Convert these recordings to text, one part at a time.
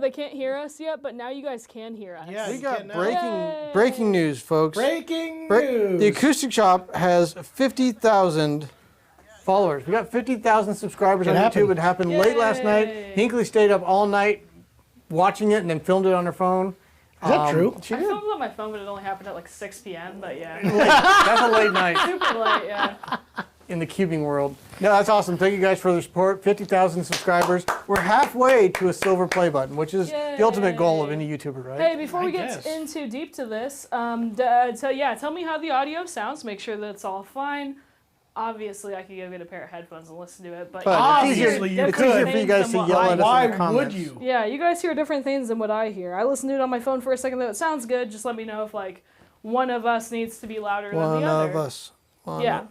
they can't hear us yet, but now you guys can hear us. Yeah, We you got can now. breaking news, folks. Breaking news. The Acoustic Shop has 50,000 followers. We got 50,000 subscribers on YouTube. It happened late last night. Hinkley stayed up all night watching it and then filmed it on her phone. Is that true? I filmed it on my phone, but it only happened at like 6 p.m., but yeah. That's a late night Super late, yeah. in the cubing world. No, that's awesome. Thank you guys for the support. 50,000 subscribers. We're halfway to a silver play button, which is the ultimate goal of any YouTuber, right? Hey, before we get in too deep to this, tell me how the audio sounds. Make sure that it's all fine. Obviously, I could go get a pair of headphones and listen to it, but obviously you it's easier for you guys to yell at us in the Why comments. would you? Yeah, you guys hear different things than what I hear. I listened to it on my phone for a second, though. It sounds good. Just let me know if, like, one of us needs to be louder than the other. One of us. Yeah.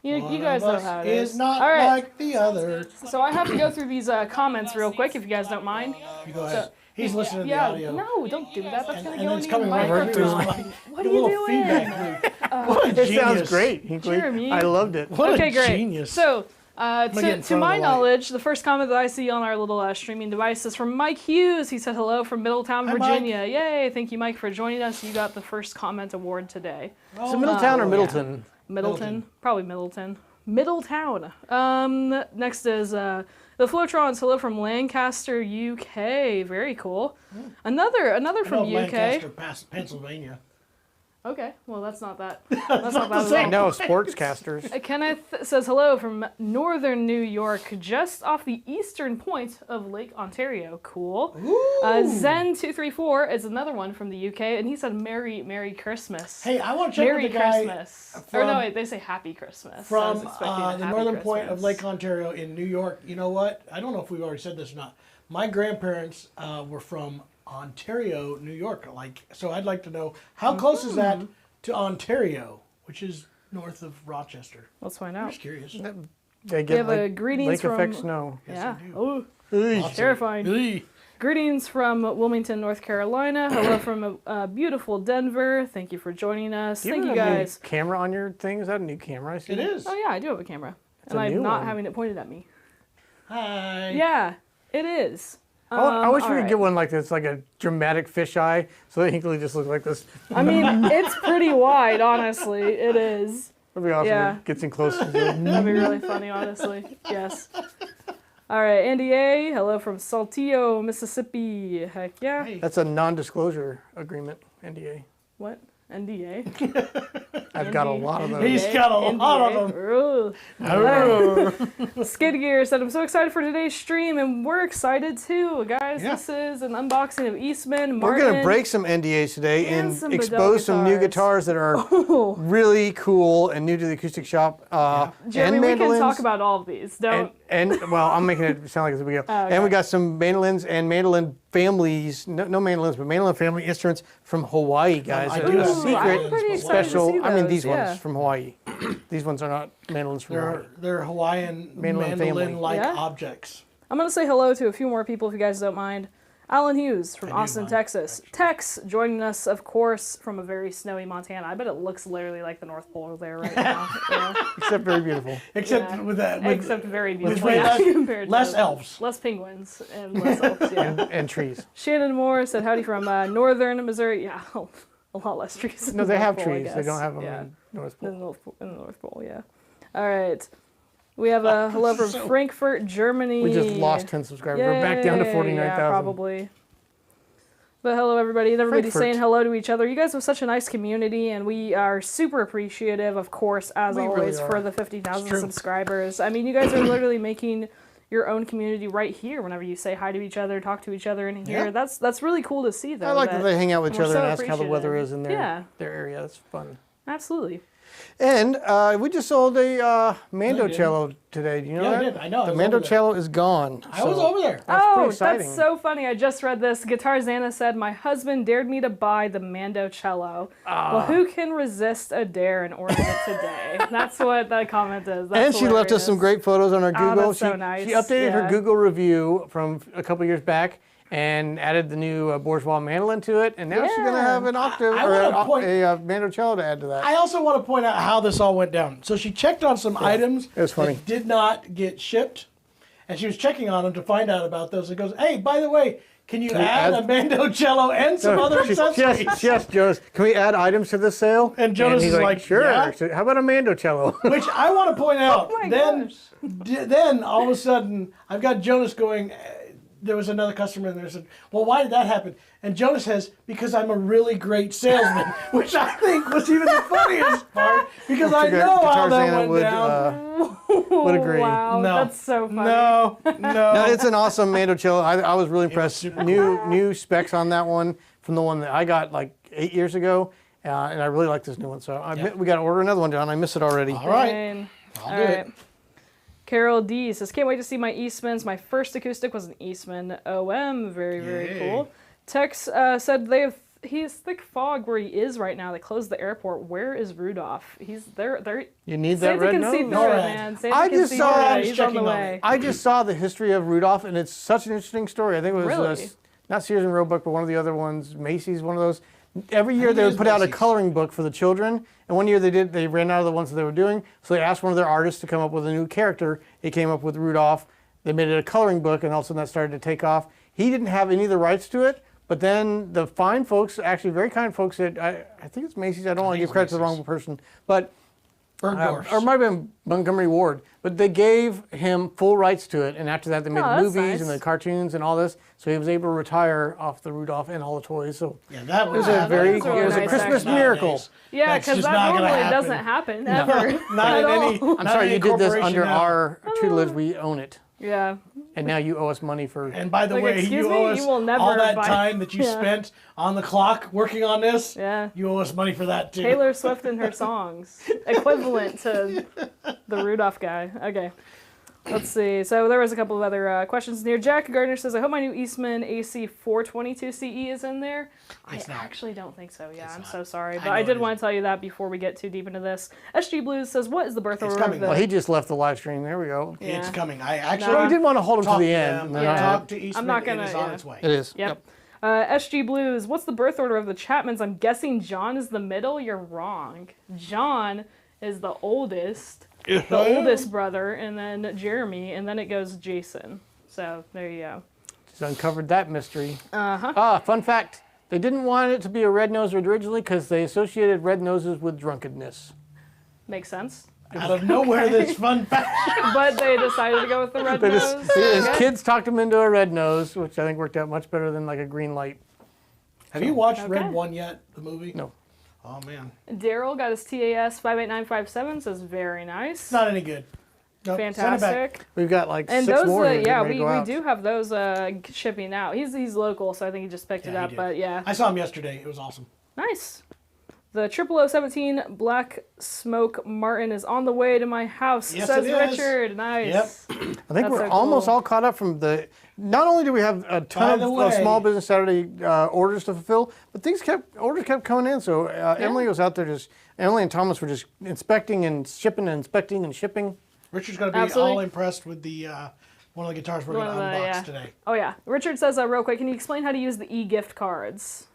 You guys know how it is. Is not all right. like the other. So I have to go through these comments real quick, if you guys don't mind. You go ahead. He's listening to the Yeah, audio. no, don't do that. That's going to And go it's in your coming right through his microphone. mic. What are A you little doing? feedback loop. What a It genius. sounds great, Hinkley. Jeremy. I loved it. What Okay, a great. genius. So, get in to front my of the light. knowledge, the first comment that I see on our little streaming device is from Mike Hughes. He said hello from Middletown, Hi, Virginia. Yay! Thank you, Mike, for joining us. You got the first comment award today. So Middletown or Middleton? Middleton. Probably Middleton. Middletown. Next is the Flotrons. Hello from Lancaster, UK. Very cool. Another from UK. Lancaster, Pennsylvania. Okay, well that's not that. That's not that at all. No, sportscasters. Kenneth says hello from northern New York, just off the eastern point of Lake Ontario. Cool. Zen234 is another one from the UK, and he said Merry Christmas. Hey, I want to check Merry with the guy Christmas. Or no, wait, they say Happy Christmas. from I was expecting a the Happy northern point of Christmas. Lake Ontario in New York. You know what? I don't know if we've already said this or not. My grandparents were from Ontario, New York. So I'd like to know how close is that to Ontario, which is north of Rochester. Let's find I'm out. just curious. They We get have a greetings lake from... effect snow. Yeah. I do. Oh, Awesome. terrifying. Eey. Greetings from Wilmington, North Carolina. Hello from beautiful Denver. Thank you for joining us. Do you Thank have you a new guys. camera on your thing? Is that a new camera? I see? It is. Oh yeah, I do have a camera. And a I'm new not one. having it pointed at me. Hi. Yeah, it is. I wish we could alright. get one like this, like a dramatic fisheye, so that Hinkley just looks like this. I mean, it's pretty wide, honestly. It is. That'd be awesome. Yeah. If it gets in close to the That'd be really funny, honestly. Yes. All right, Andy A. Hello from Saltillo, Mississippi. Heck yeah. Hey. That's a non-disclosure agreement, NDA. What? NDA? I've got a lot of those. He's got a lot of them. them. Skid Gear said, I'm so excited for today's stream, and we're excited too, guys. Yeah. This is an unboxing of Eastman and We're Martin. going to break some NDAs today And and some Bedell expose some new guitars. guitars that are really cool and new to the Acoustic Shop. Jeremy, and we mandolins. can talk about all of these. Don't. And well, I'm making it sound like as we go. okay. And we got some mandolins and mandolin families, no mandolins, but mandolin family instruments from Hawaii, guys. I They're do a have secret, I'm pretty excited to special. see I mean, those, these yeah. ones from Hawaii. These ones are not mandolins from Hawaii. They're Hawaiian Mandolin family. mandolin-like Yeah. objects. I'm going to say hello to a few more people if you guys don't mind. Alan Hughes from I do Austin, mind. Texas. Tex joining us, of course, from a very snowy Montana. I bet it looks literally like the North Pole there right now. Yeah. Except very beautiful. Except Yeah. with that, with Except very with beautiful. way less, compared less to elves. Less penguins and less elves, yeah. And trees. Shannon Moore said howdy from northern Missouri. Yeah, a lot less trees. in No, the they North have Pole, I trees. They guess. don't have them Yeah. in North In Pole. the North Pole, yeah. All right. We have a hello from Frankfurt, Germany. We just lost 10 subscribers. We're back down to Yay, 49,000. Yeah, probably. But hello, everybody. And everybody's Frankfurt. saying hello to each other. You guys have such a nice community, and we are super appreciative, of course, as We really always, are. for the 50,000 true. subscribers. I mean, you guys are literally making your own community right here whenever you say hi to each other, talk to each other in here. Yeah. That's really cool to see, though. I like that they hang out with each we're other so and ask how the weather appreciative. is in Yeah. their area. That's fun. Absolutely. And we just sold a No, you Mandocello today. Do you know Yeah, that? I did. I know. I The was over there. Mandocello is gone. I was so over there. That's pretty exciting. That's so funny. I just read this. Guitarzana said, my husband dared me to buy the Mandocello. Well, who can resist a dare and order it today? That's what that comment is. That's And she left us hilarious. some great photos on our Oh, Google. that's so she, nice. she updated her Yeah. Google review from a couple years back and added the new bourgeois mandolin to it. And now she's going to Yeah. have an octave I or wanna point- a Mandocello to add to that. I also want to point out how this all went down. So she checked on some items it was funny. that did not get shipped, and she was checking on them to find out about those. It goes, hey, by the way, can you add a bandocello and some other accessories? She asked Jonas, can we add items to this sale? And Jonas he's is like, sure. yeah. So how about a mandocello? Which I want to point out. Oh my then, gosh. then all of a sudden, I've got Jonas going. There was another customer in there said, well, why did that happen? And Jonas says, because I'm a really great salesman, which I think was even the funniest part, because I know how that went down. Would agree. Wow, No. that's so funny. No. No, it's an awesome mandocello. I was really impressed. New specs on that one from the one that I got like 8 years ago, and I really like this new one. So we got to order another one, John. I miss it already. All right. Dang. I'll do it. Carol D says, can't wait to see my Eastmans. My first acoustic was an Eastman OM. Very, very cool. Tex said he's thick fog where he is right now. They closed the airport. Where is Rudolph? He's there. You need that red nose? Santa can see through it, man. Santa can see through it. He's on the way. I just saw the history of Rudolph, and it's such an interesting story. I think it was not Sears and Roebuck, but one of the other ones, Macy's, one of those. Every year they would put out a coloring book for the children, and one year they ran out of the ones that they were doing, so they asked one of their artists to come up with a new character. He came up with Rudolph. They made it a coloring book, and all of a sudden that started to take off. He didn't have any of the rights to it, but then the fine folks, actually very kind folks at, I think it's Macy's, I don't want to give credit to the wrong person, but or it might have been Montgomery Ward, but they gave him full rights to it, and after that they made the movies and the cartoons and all this, so he was able to retire off the Rudolph and all the toys. So that was a Christmas miracle. Yeah, because that normally doesn't happen ever. Not in any. I'm sorry, you did this under our tutelage. We own it. Yeah. And now you owe us money for. And by the way, you owe us all that time that you spent on the clock working on this. Yeah. You owe us money for that too. Taylor Swift and her songs, equivalent to the Rudolph guy. Okay. Let's see. So there was a couple of other questions here. Jack Gardner says, I hope my new Eastman AC 422 CE is in there. I actually don't think so. Yeah, I'm so sorry. But I did want to tell you that before we get too deep into this. SG Blues says, what is the birth order of the... Well, he just left the live stream. There we go. Yeah. It's coming. I actually... we didn't want to hold him to the end. Talk to Eastman. I'm not gonna, it is on its way. It is. Yep. SG Blues, what's the birth order of the Chapmans? I'm guessing John is the middle. You're wrong. John is the oldest. The oldest brother, and then Jeremy, and then it goes Jason. So there you go. Just uncovered that mystery. Fun fact. They didn't want it to be a red nose originally because they associated red noses with drunkenness. Makes sense. Out of nowhere, this fun fact. But they decided to go with the red nose. His kids talked him into a red nose, which I think worked out much better than like a green light. Have you watched Red 1 yet, the movie? No. Oh, man. Daryl got his TAS 58957, says very nice. Not any good. Nope. Fantastic. We've got like and 6 those, more. We do have those shipping out. He's local, so I think he just picked it up. But yeah, I saw him yesterday. It was awesome. Nice. The 0017 Black Smoke Martin is on the way to my house. Yes, says it is. Richard. Nice. Yep. I think we're almost all caught up from the. Not only do we have a ton of Small Business Saturday orders to fulfill, but orders kept coming in. So Emily was out there Emily and Thomas were just inspecting and shipping and inspecting and shipping. Richard's going to be all impressed with the one of the guitars we're going to unbox today. Oh yeah. Richard says real quick, can you explain how to use the e-gift cards?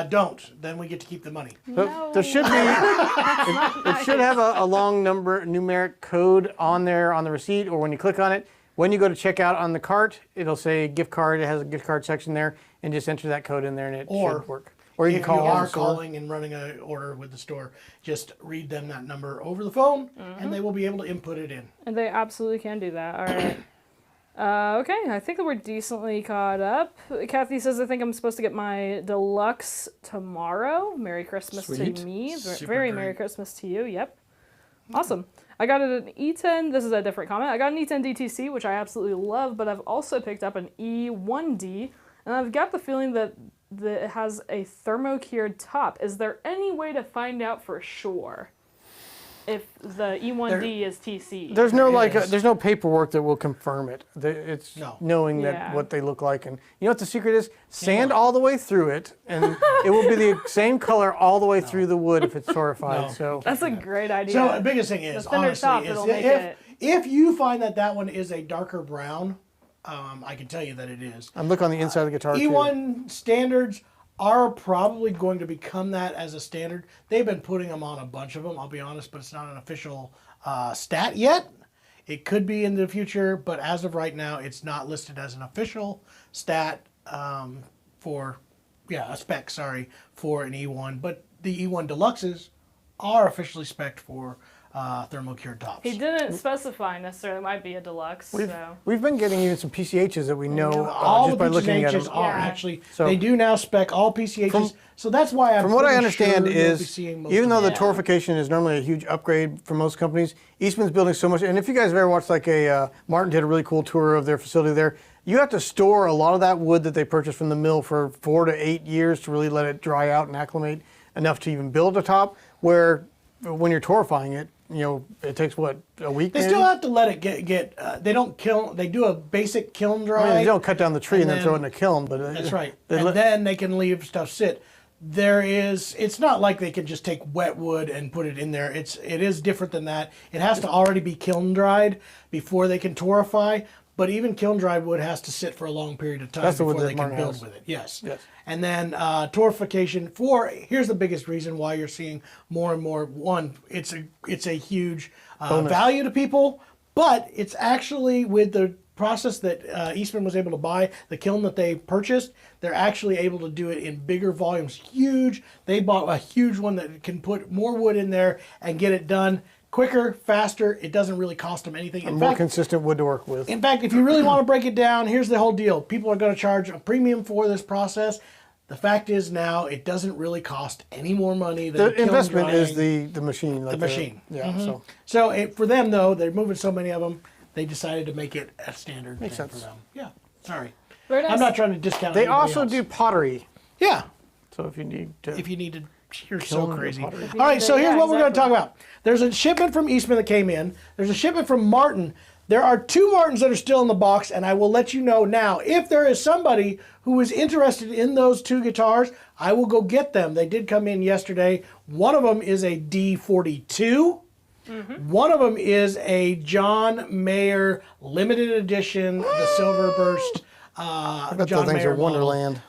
Don't. Then we get to keep the money. No. There should be. It should have a long numeric code on there on the receipt, or when you click on it. When you go to checkout on the cart, it'll say gift card. It has a gift card section there, and just enter that code in there, and it should work. Or you can call. If you are calling and running an order with the store, just read them that number over the phone, and they will be able to input it in. And they absolutely can do that. All right. Okay, I think that we're decently caught up. Kathy says, I think I'm supposed to get my deluxe tomorrow. Merry Christmas to me. Very Merry Christmas to you. Yep. Awesome. I got an E10. This is a different comment. I got an E10 DTC, which I absolutely love, but I've also picked up an E1D, and I've got the feeling that it has a thermo-cured top. Is there any way to find out for sure if the E1D is TC? There's no there's no paperwork that will confirm it. It's knowing that what they look like, and you know what the secret is? Sand all the way through it, and it will be the same color all the way through the wood if it's torrified. So that's a great idea. So the biggest thing is, honestly, if you find that one is a darker brown, I can tell you that it is. I'm looking on the inside of the guitar. E1 standards are probably going to become that as a standard. They've been putting them on a bunch of them, I'll be honest, but it's not an official stat yet. It could be in the future, but as of right now, it's not listed as an official stat for, a spec, sorry, for an E1. But the E1 Deluxes are officially spec'd for thermocured tops. He didn't specify necessarily. It might be a deluxe. We've been getting even some PCHs that we know all just the by looking at them. PCHs are actually. So- they do now spec all PCHs. So that's why I'm From what I pretty understand sure you'll be is, seeing most even of though the them. torrefication is normally a huge upgrade for most companies, Eastman's building so much. And if you guys have ever watched like Martin did a really cool tour of their facility there, you have to store a lot of that wood that they purchased from the mill for 4 to 8 years to really let it dry out and acclimate enough to even build a top, where when you're torrefying it, it takes what, a week? They maybe? still have to let it get. They don't kiln. They do a basic kiln dry. I mean, they don't cut down the tree and then then- throw it in a kiln, but That's right. And then they can leave stuff sit. It's not like they can just take wet wood and put it in there. It is different than that. It has to already be kiln dried before they can torrefy. But even kiln dried wood has to sit for a long period of time That's the wood before that they can Martin build has. with it. Yes. Yes. And then torrefication here's the biggest reason why you're seeing more and more. One, it's a huge value to people, but it's actually with the process that Eastman was able to buy, the kiln that they purchased, they're actually able to do it in bigger volumes. Huge. They bought a huge one that can put more wood in there and get it done quicker, faster. It doesn't really cost them anything. In more fact, consistent wood to work with. in fact, if you really want to break it down, here's the whole deal. People are going to charge a premium for this process. The fact is now it doesn't really cost any more money than The kiln investment drying. is the machine. Like The machine. Yeah. So for them though, they're moving so many of them, they decided to make it a standard Makes thing sense. for them. Yeah. Sorry. Very nice. I'm not trying to discount. They anybody also else. do pottery. Yeah. So if you need to. If you need to, you're so Kiln crazy. pottery. All right, so Yeah, here's what we're going to talk exactly. about. There's a shipment from Eastman that came in. There's a shipment from Martin. There are 2 Martins that are still in the box, and I will let you know now. If there is somebody who is interested in those 2 guitars, I will go get them. They did come in yesterday. One of them is a D42. One of them is a John Mayer limited edition, the Silver Burst. I bet John those things Mayer are model. Wonderland.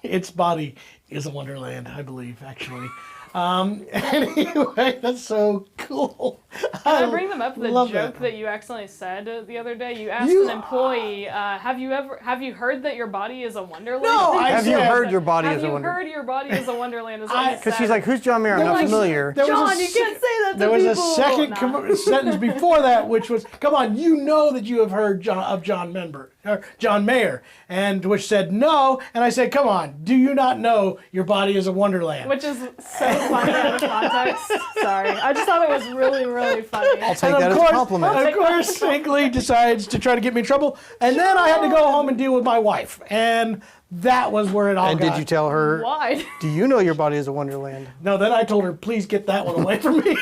Its body is a wonderland, I believe, actually. Anyway, that's so cool. Can I bring them up the love joke that. that you accidentally said the other day? You asked an employee, have you heard that your body is a wonderland? No, I Have you said- heard your body Have is a you wonderland? heard your body is a wonderland? Is what you Because said. she's like, who's John Mayer? I'm not like, familiar. There was John, a you can't say that to There was people. a second Nah. sentence before that, which was, "Come on, you know that you have heard John Mayer," and which said no, and I said, "Come on, do you not know your body is a wonderland?" Which is so funny out of context. Sorry. I just thought it was really, really funny. I'll take And that as a compliment. Of course, Higley decides to try to get me in trouble, and then I had to go home and deal with my wife, and that was where it all And got. did you tell her, Why? do you know your body is a wonderland? No, then I told her, please get that one away from me.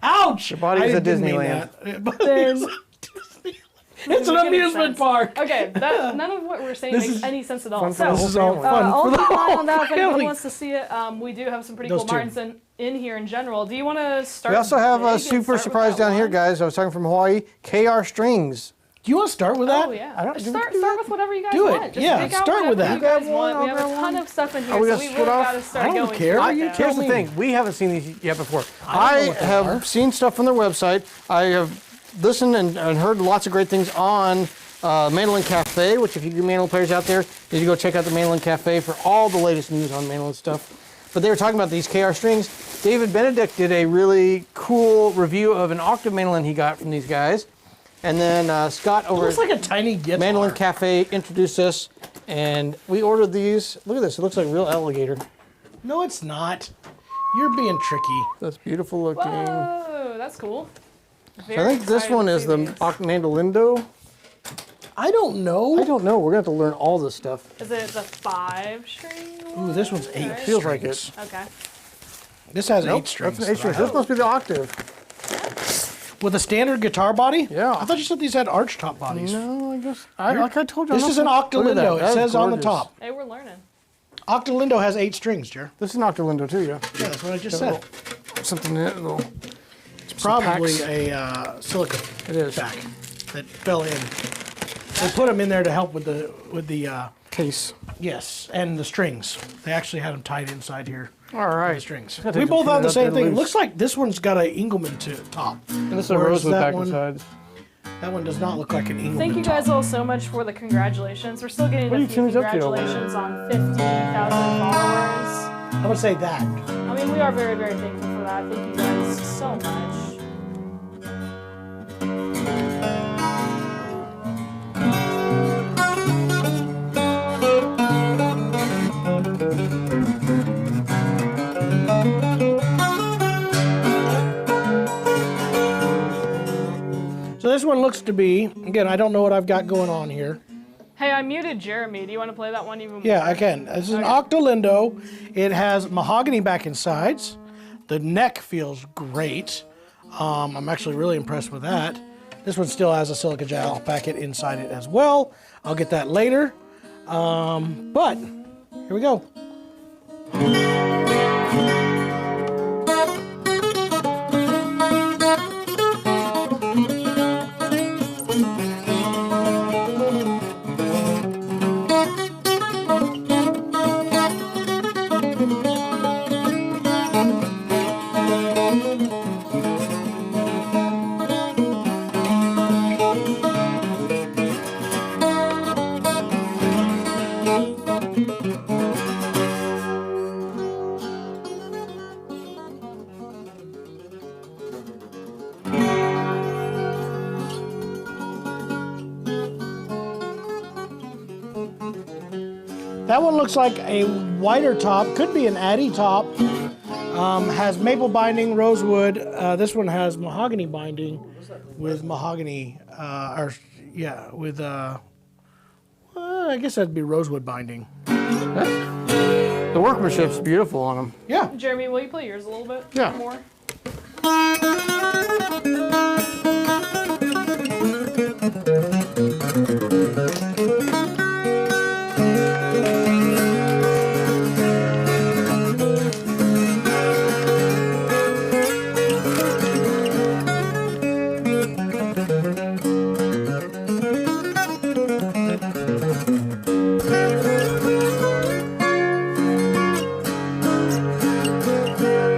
Ouch! Your body is a didn't mean Disneyland. that. But Then, it's an Making amusement sense. park. okay, none of what we're saying This makes is any sense at all. fun for So, the This is all family. fun I'll for the keep an eye whole on that if anyone family. wants to see it. We do have some pretty Those cool 2. Martins in here in general. Do you want to start? We also have big a and super start with surprise that down here, one? guys. I was talking from Hawaii. KR Strings. Do you want to start with that? Oh yeah. I don't- do we start do that? with whatever you guys Do it. want. Just Yeah, pick out start with whatever that. you guys Grab one, want. We I'll have a grab ton one. of stuff in here, Are we so gonna we split really off? got to start I don't going. care. through You that. tell Here's the me. thing. We haven't seen these yet before. I don't know what they are. have seen stuff from their website. I have listened and heard lots of great things on Mandolin Cafe, which if you do mandolin players out there, you need to go check out the Mandolin Cafe for all the latest news on mandolin stuff. But they were talking about these KR strings. David Benedict did a really cool review of an octave mandolin he got from these guys. And then Scott over Looks like a tiny guitar. Mandolin Cafe introduced us, and we ordered these. Look at this. It looks like a real alligator. No, it's not. You're being tricky. That's beautiful looking. Whoa, that's cool. I think this one is the Mandolindo. I don't know. I don't know. We're going to have to learn all this stuff. Is it the 5-string? Ooh, this one's 8 Right. Feels like it. strings. Okay. This has 8 Nope, strings. that's an 8 string. This must be the octave. With a standard guitar body? Yeah. I thought you said these had arch top bodies. No, I guess. Like I told you. This I'm is an not- look at that. Octolindo. It That is says on the gorgeous. top. Hey, we're learning. Octolindo has 8 strings, Jer. This is an Octolindo too, yeah. Yeah, that's what I just Got a said. little- Something in it. A little. It's probably packs. a silicone It is. back that fell in. They put them in there to help with the Case. yes, and the strings. They actually had them tied inside here. All right. The strings. Gotta We take both the have the pin same up thing. there It looks like this one's got an Engelmann top. And this is a Whereas rosewood that back one- and sides. That one does not look like an Engelman Thank you guys top. all so much for the congratulations. We're still getting What are a you few tuning us up to? congratulations on 15,000 followers. I would say that. I mean, we are very, very thankful for that. Thank you guys so much. So this one looks to be, again, I don't know what I've got going on here. Hey, I muted Jeremy. Do you want to play that one even more? Yeah, I can. This is an Octolindo. It has mahogany back and sides. The neck feels great. I'm actually really impressed with that. This one still has a silica gel packet inside it as well. I'll get that later. But here we go. That one looks like a whiter top, could be an Addy top. Has maple binding, rosewood. This one has mahogany binding with mahogany, I guess that'd be rosewood binding. The workmanship's beautiful on them. Yeah. Jeremy, will you play yours a little bit Yeah. more?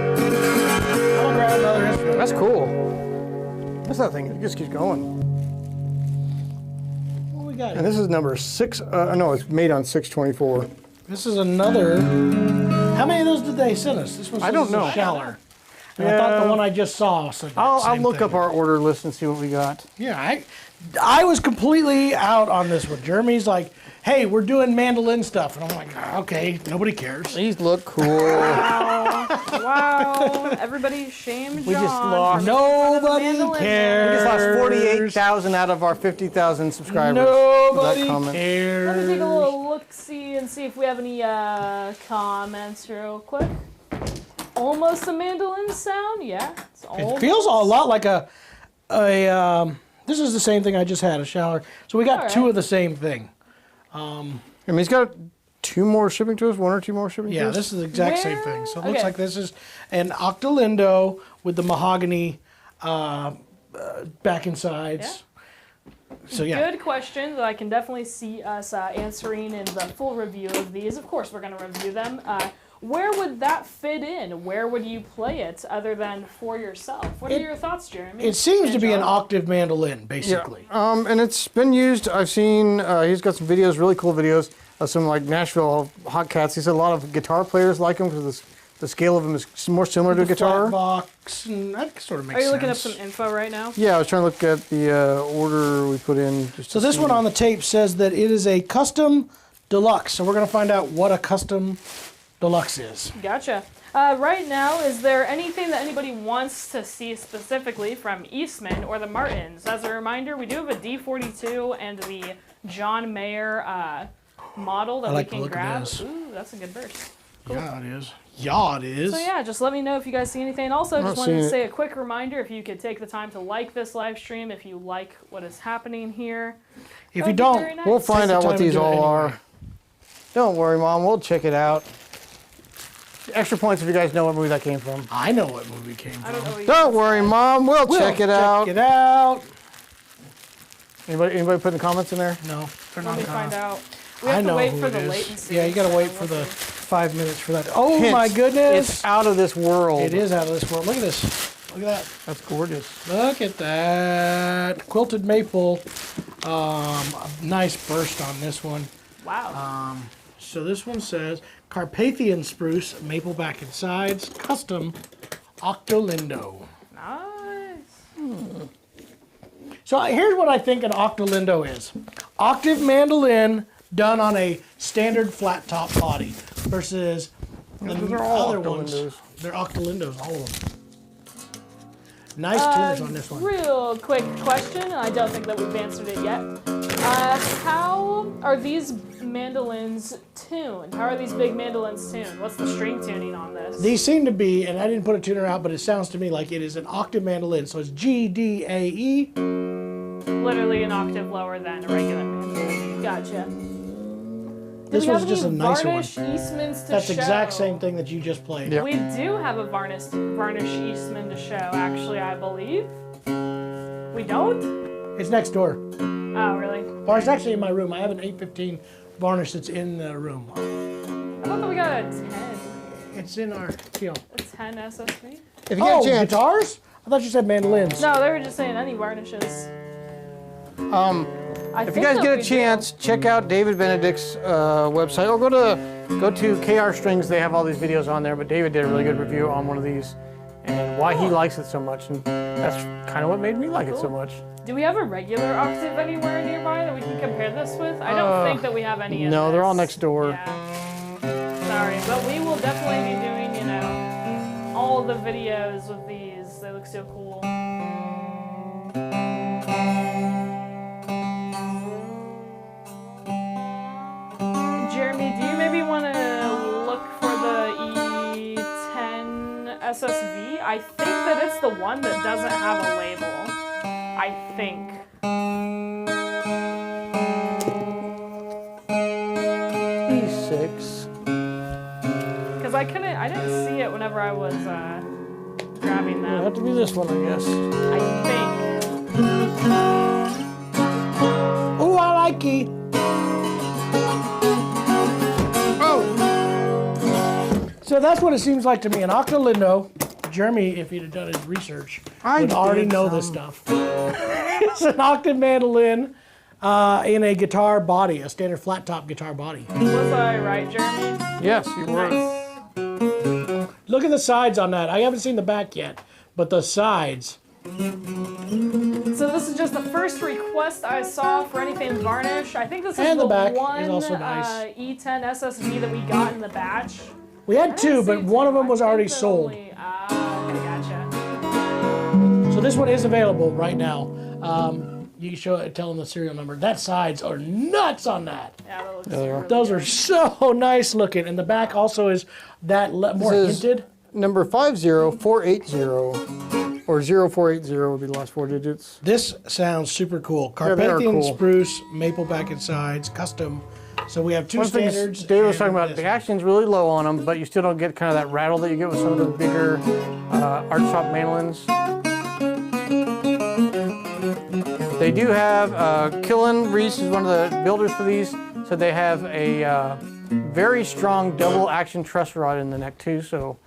I'll grab another instrument. That's cool. What's that thing? It just keeps going. What we got? And this is number 6. No, it's made on 624. This is another. How many of those did they send us? This one says I don't it's a know. Shaller. And I thought the one I just saw said that I'll same look thing. up our order list and see what we got. Yeah, I was completely out on this one. Jeremy's like, hey, we're doing mandolin stuff. And I'm like, okay, nobody cares. These look cool. Wow. Everybody shamed We John. just lost. Nobody mandolin. cares. We just lost 48,000 out of our 50,000 subscribers. Nobody That comment. cares. Let me take a little look-see and see if we have any comments real quick. Almost a mandolin sound, yeah. It's It almost. feels a lot like this is the same thing I just had, a shower. So we got All right. two of the same thing. I mean, he's got 2 more shipping to us, 1 or 2 more shipping to Yeah, us. this is the exact same Where- thing. So it looks okay. like this is an Octolindo with the mahogany back and sides. So yeah. Good question that I can definitely see us answering in the full review of these. Of course, we're going to review them. Where would that fit in? Where would you play it other than for yourself? What are your thoughts, Jeremy? It seems to be an John? octave mandolin, basically. And it's been used. I've seen, he's got some videos, really cool videos of some like Nashville hot cats. He said a lot of guitar players like him because the scale of them is more similar to a The guitar. flat box, and that sort of makes Are you sense. looking up some info right now? Yeah, I was trying to look at the order we put in. Just So to this see. one on the tape says that it is a custom deluxe. So we're going to find out what a custom deluxe is. Gotcha. Right now, is there anything that anybody wants to see specifically from Eastman or the Martins? As a reminder, we do have a D42 and the John Mayer model that I like we the can look of grab. this. Ooh, that's a good verse. Yeah, it is. Yeah, it is. So yeah, just let me know if you guys see anything. Also, I'm just not wanted to seeing say a quick reminder, if you could take the time to like this live stream, if you like what is happening here. If That'd you be don't, very nice. We'll find the out time what to these do it all anyway. are. Don't worry, Mom. We'll check it out. Extra points if you guys know what movie that came from. I know what movie came I don't know from. what you Don't guys worry, said. Mom. We'll check it out. Check it out. Anybody putting comments in there? No, they're Let not me gonna. find out. We I have to know wait who for it the is. latency. Yeah, you got to so wait for we'll the see. 5 minutes for that. Oh Hints. my goodness! It's out of this world. It is out of this world. Look at this. Look at that. That's gorgeous. Look at that. Quilted maple. A nice burst on this one. Wow. So this one says Carpathian spruce, maple back and sides, custom Octolindo. Nice. So here's what I think an Octolindo is. Octave mandolin done on a standard flat top body versus the Those are all other ones. Octolindos. They're Octolindos, all of them. Nice tuners on this one. Real quick question, and I don't think that we've answered it yet. How are these mandolins tuned? How are these big mandolins tuned? What's the string tuning on this? These seem to be, and I didn't put a tuner out, but it sounds to me like it is an octave mandolin. So it's G, D, A, E. Literally an octave lower than a regular mandolin. Gotcha. This one's just a nicer one. varnish Eastmans to That's show? the exact same thing that you just played. Yep. We do have a varnish Eastman to show, actually, I believe. We don't? It's next door. Oh, really? Or it's actually in my room. I have an 815 varnish that's in the room. I thought that we got a 10. It's in our deal. A 10 SSV? If you get Oh, a chance, guitars? I thought you said mandolins. No, they were just saying any varnishes. if you guys get a chance, check out David Benedict's website, or go to KR Strings. They have all these videos on there. But David did a really good review on one of these, and why he likes it so much, and that's kind of what made me like it so much. Do we have a regular octave anywhere nearby that we can compare this with? I don't think that we have any of No, this. they're all next door. Yeah. Sorry, but we will definitely be doing, all the videos with these. They look so cool. Jeremy, do you maybe want to look for the E10 SSV? I think that it's the one that doesn't have a label. I think. E6. Because I didn't see it whenever I was grabbing It'll them. have to be this one, I guess. I think. Oh, I like it. Oh! So that's what it seems like to me. An Octolindo. Jeremy, if he'd have done his research, would already know this stuff. It's an octave mandolin in a guitar body, a standard flat top guitar body. Was I right, Jeremy? Yes, you were. Nice. Look at the sides on that. I haven't seen the back yet, but the sides. So this is just the first request I saw for anything varnish. I think this is And the back is one also nice. E10 SSV that we got in the batch. We had two, but one of them was already sold. Okay, gotcha. So this one is available right now. You can tell them the serial number. That sides are nuts on that. Yeah, that looks they are. really Those good. are so nice looking. And the back also is that more This is hinted. number 50480, or 0480 would be the last four digits. This sounds super cool. Yeah, they are Carpathian cool. spruce, maple back and sides, custom. So we have two One thing standards. Dave was and talking about, this the one. action's really low on them, but you still don't get kind of that rattle that you get with some of the bigger art shop mandolins. They do have, Killen Reese is one of the builders for these, so they have a very strong double action truss rod in the neck too, so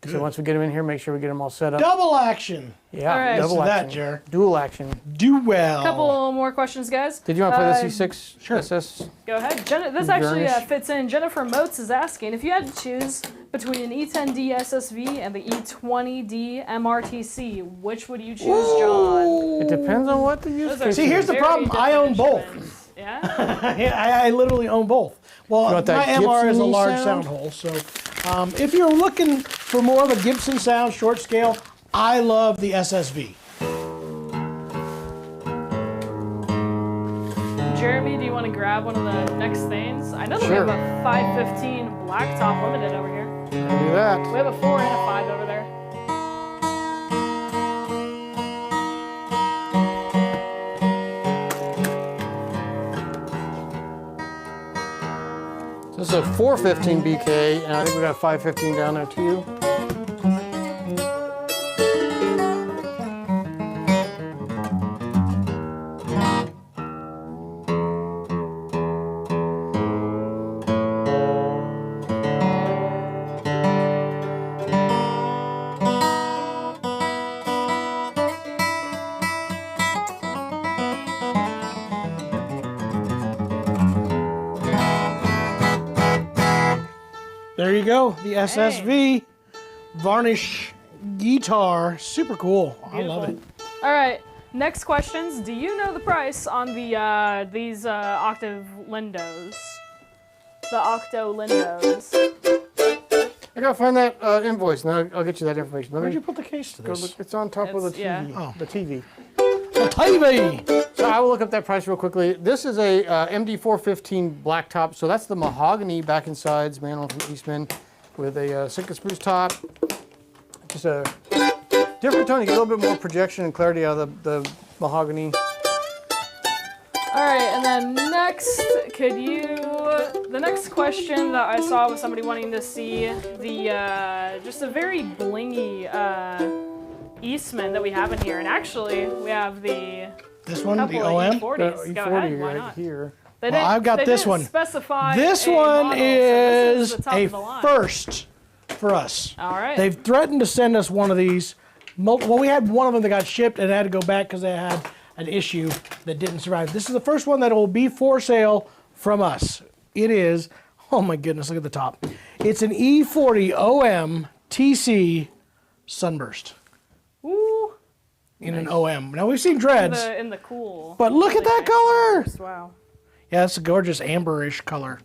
once we get them in here, make sure we get them all set up. Double action. Yeah, All right. double Listen to that, action. Jer. Dual action. Do well. Couple more questions, guys. Did you want to play this E6 sure. SS? Go ahead. This actually Varnish. fits in. Jennifer Motes is asking, if you had to choose between an E10D SSV and the E20D MRTC, which would you choose, John? It depends on what the use Those are case See, here's is. the very problem. I different own both. instruments. Yeah? I literally own both. Well, want that my MR is a Gibson-y large sound? sound hole, so if you're looking for more of a Gibson sound, short scale, I love the SSV. Jeremy, do you want to grab one of the next things? I know that Sure. we have a 515 blacktop limited over here. Do that. We have a 4 and a 5 over there. This is a 415 BK, and I think we got a 515 down there too. go. The SSV varnish guitar. Super cool. I love it. All right. Next questions. Do you know the price on the these octave lindos? The octo lindos. I gotta find that invoice, and I'll get you that information. Where'd you put the case to this? Look, it's on top of the TV. Yeah. Oh. The TV. The TV! So I will look up that price real quickly. This is a MD415 blacktop. So that's the mahogany back and sides manual from Eastman with a Sitka spruce top. Just a different tone. You get a little bit more projection and clarity out of the mahogany. All right, and then next, the next question that I saw was somebody wanting to see the, just a very blingy Eastman that we have in here. And actually, we have this one, the couple OM? of E40s. The Go E40 ahead, why right not? here. They Well, I've got they this didn't one. Specify This a one model, so is this the top a of the line. first for us. All right. They've threatened to send us one of these. Well, we had one of them that got shipped and had to go back because they had an issue that didn't survive. This is the first one that will be for sale from us. It is, oh my goodness, look at the top. It's an E40 OM TC Sunburst Ooh. in an OM. Now we've seen dreads, In the cool. but look at that nice color. Wow. Yeah, it's a gorgeous amberish color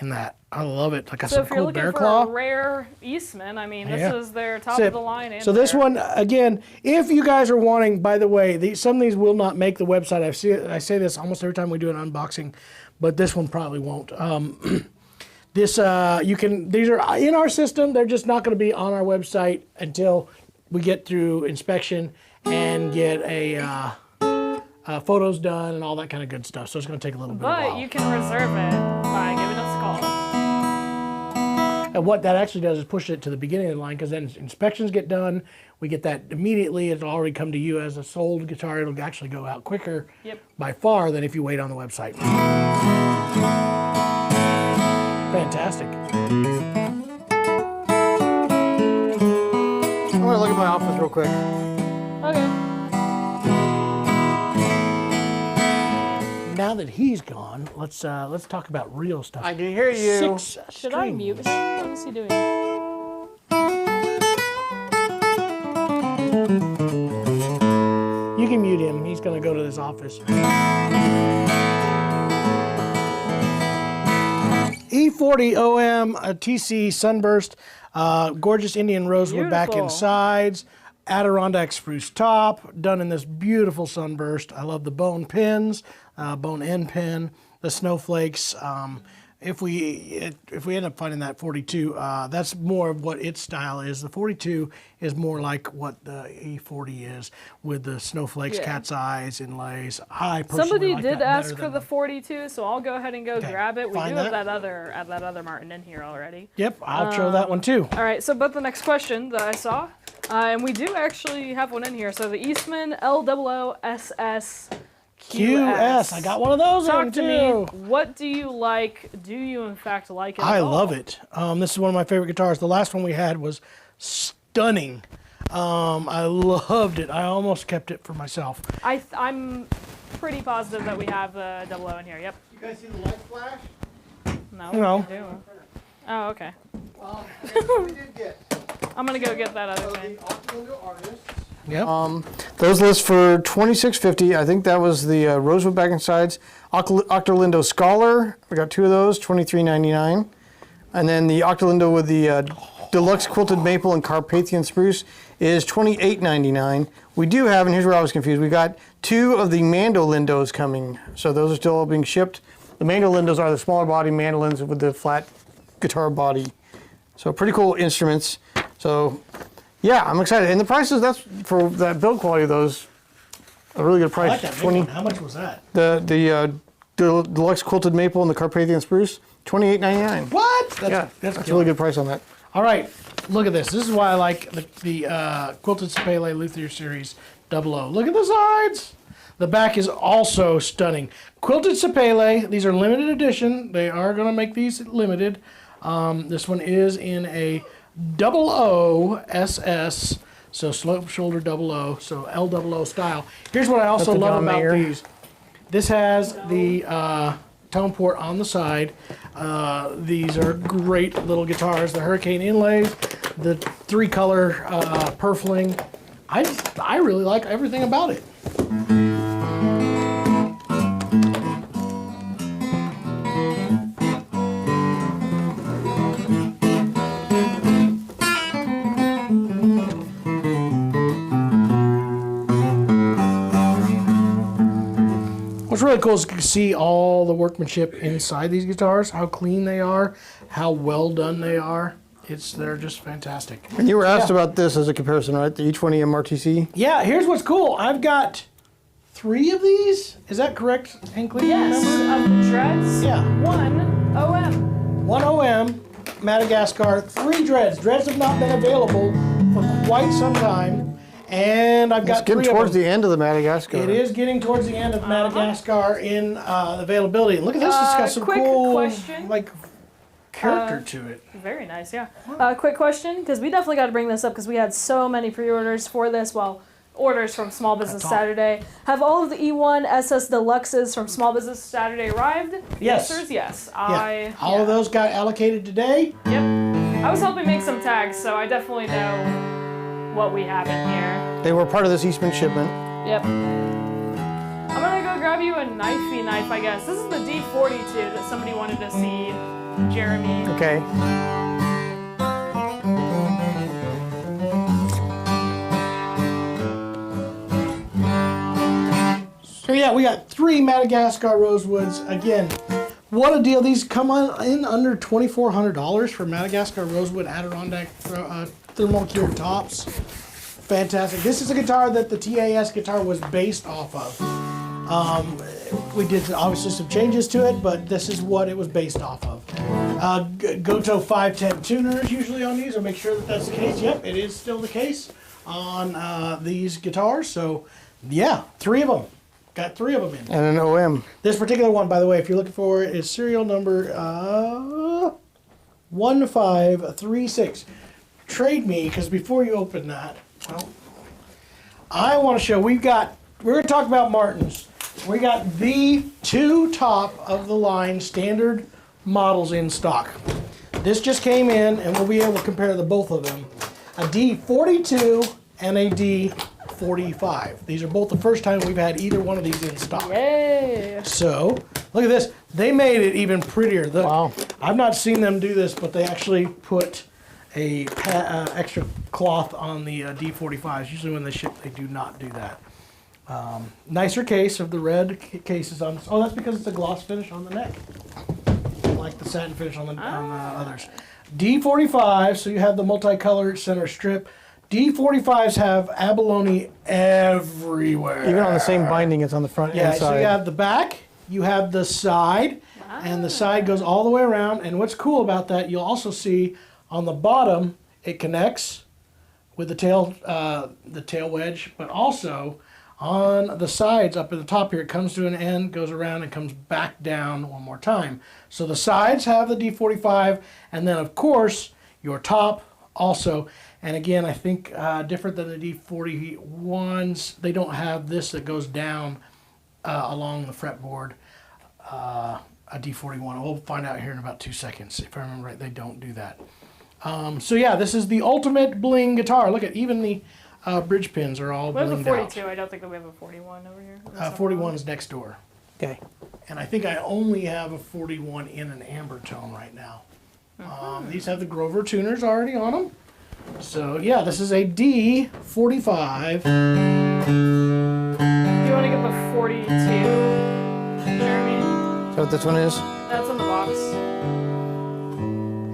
in that. I love it. Like So some if you're cool looking bear for claw. a rare Eastman, I mean, this Yeah. is their top That's of the it. line. So this one, again, if you guys are wanting, by the way, some of these will not make the website. I say this almost every time we do an unboxing, but this one probably won't. These are in our system. They're just not going to be on our website until we get through inspection and get photos done and all that kind of good stuff. So it's going to take a little bit of a But while. you can reserve it by giving us a call. And what that actually does is push it to the beginning of the line because then inspections get done. We get that immediately. It'll already come to you as a sold guitar. It'll actually go out quicker by far than if you wait on the website. Fantastic. I'm gonna look at my office real quick. Okay. Now that he's gone, let's talk about real stuff. I can hear you. Should I mute him? What is he doing? You can mute him. He's going to go to his office. E40 OM TC Sunburst, gorgeous Indian rosewood back and Beautiful. sides, Adirondack spruce top, done in this beautiful sunburst. I love the bone pins, bone end pin, the snowflakes. If we end up finding that 42, that's more of what its style is. The 42 is more like what the E40 is, with the snowflakes, Yeah. cat's eyes, inlays. I personally Somebody like did that ask better for than the 42, so I'll go ahead and go grab it. We do find have that. that other Martin in here already. Yep, I'll show that one too. All right, so but the next question that I saw, and we do actually have one in here. So the Eastman LOOSS QS. I got one of those Talk in to too. me. What do you like? Do you in fact like it? I at all? love it. This is one of my favorite guitars. The last one we had was stunning. I loved it. I almost kept it for myself. I'm pretty positive that we have the 00 in here. Yep. You guys see the light flash? No. No. we do. Oh, okay. We did get. I'm gonna go get that other thing. Yep. Those list for $26.50. I think that was the rosewood back and sides. Octolindo Scholar. We got two of those, $23.99. And then the Octolindo with the deluxe quilted maple and Carpathian spruce is $28.99. We do have, and here's where I was confused. We got two of the mandolindos coming, so those are still being shipped. The mandolindos are the smaller body mandolins with the flat guitar body. So pretty cool instruments. So. Yeah, I'm excited. And the prices, that's for that build quality of those, a really good price. I like that big one. How much was that? The deluxe quilted maple and the Carpathian spruce, $28.99. What? That's a really good price on that. All right, look at this. This is why I like the Quilted Sapele Luthier Series 00. Look at the sides. The back is also stunning. Quilted Sapele, these are limited edition. They are going to make these limited. This one is in a 00SS, so slope shoulder 00, so L00 style. Here's what I also That's the love John about Mayer. these. This has the tone port on the side. These are great little guitars. The Hurricane inlays, the 3-color purfling. I really like everything about it. What's really cool is to see all the workmanship inside these guitars, how clean they are, how well done they are. They're just fantastic. And you were asked about this as a comparison, right? The E20 MRTC? Yeah, here's what's cool. I've got 3 of these. Is that correct, Hinkley? Yes, of the dreads. Yeah. 1 OM. 1 OM, Madagascar, 3 dreads. Dreads have not been available for quite some time. And I've got 3 of them. It's getting towards the end of the Madagascar. It is getting towards the end of Madagascar in availability. And look at this. It's got some quick cool question. like character to it. Very nice, yeah. Quick question, because we definitely got to bring this up because we had so many pre-orders for this. Well, orders from Small Business Saturday. Have all of the E1 SS Deluxes from Small Business Saturday arrived? Yes. The answer is yes. All of those got allocated today. Yep. I was helping make some tags, so I definitely know what we have in here. They were part of this Eastman shipment. Yep. I'm gonna go grab you a knifey knife, I guess. This is the D42 that somebody wanted to see, Jeremy. Okay. So yeah, we got 3 Madagascar Rosewoods. Again, what a deal. These come in under $2,400 for Madagascar Rosewood Adirondack thermal cured tops. Fantastic. This is a guitar that the TAS guitar was based off of. We did obviously some changes to it, but this is what it was based off of. Goto 510 tuners usually on these, or make sure that that's the case. Yep, it is still the case on these guitars. So yeah, 3 of them. Got 3 of them in. And an OM. This particular one, by the way, if you're looking for it, is serial number 1536. Trade me, because before you open that, well, I want to show, we're going to talk about Martins. We got the 2 top of the line standard models in stock. This just came in, and we'll be able to compare the both of them. A D42 and a D45. These are both the first time we've had either one of these in stock. Yay! So, look at this. They made it even prettier. Look, wow. I've not seen them do this, but they actually put a extra cloth on the D45s. Usually when they ship, they do not do that. Nicer case of the red cases on. Oh, that's because it's a gloss finish on the neck, like the satin finish on the others. D45, so you have the multicolored center strip. D45s have abalone everywhere. Even on the same binding, it's on the front and side. So you have the back, you have the side, and the side goes all the way around. And what's cool about that, you'll also see on the bottom, it connects with the tail wedge, but also on the sides up at the top here, it comes to an end, goes around, and comes back down one more time. So the sides have the D45, and then of course your top also. And again, I think different than the D41s, they don't have this that goes down along the fretboard. A D41, we'll find out here in about 2 seconds. If I remember right, they don't do that. So yeah, this is the ultimate bling guitar. Look at even the bridge pins are all blinged out. We have a 42. I don't think that we have a 41 over here. 41 is next door. Okay. And I think I only have a 41 in an amber tone right now. These have the Grover tuners already on them. So yeah, this is a D45. Do you want to get the 42, Jeremy? Is that what this one is? That's in the box.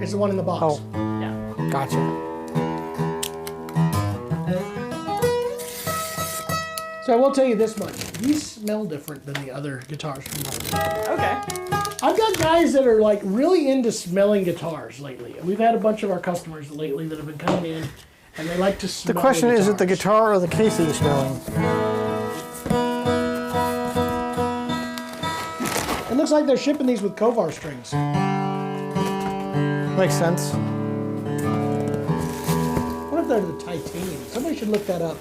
It's the one in the box. Oh. Yeah. Gotcha. So I will tell you this much. These smell different than the other guitars from Martin. Okay. I've got guys that are like really into smelling guitars lately. We've had a bunch of our customers lately that have been coming in and they like to smell The question is it the guitars. guitar or the case that you're smelling? It looks like they're shipping these with Kovar strings. Makes sense. What if they're the titanium? Somebody should look that up.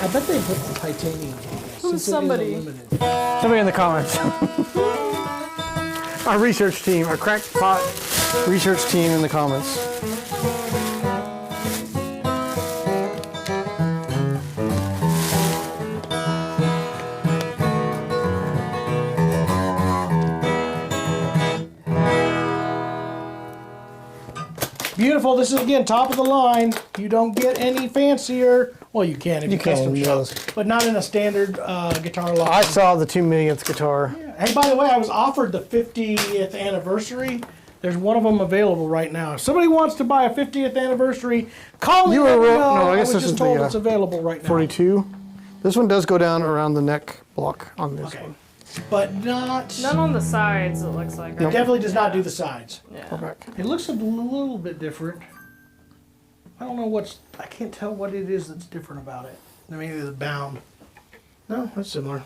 I bet they put the titanium on this. Who's somebody? Somebody in the comments. our research team, our crackpot research team in the comments. Beautiful. This is, again, top of the line. You don't get any fancier. Well, you can if you custom shop, but not in a standard guitar line. I saw the 2 millionth guitar. Yeah. Hey, by the way, I was offered the 50th anniversary. There's one of them available right now. If somebody wants to buy a 50th anniversary, call me. You let were me know. no, I guess was this just is told the it's available right now. 42. This one does go down around the neck block on this one. But not. None on the sides, it looks like. It definitely does not do the sides. Yeah. It looks a little bit different. I don't know I can't tell what it is that's different about it. I mean, it's bound. No, that's similar.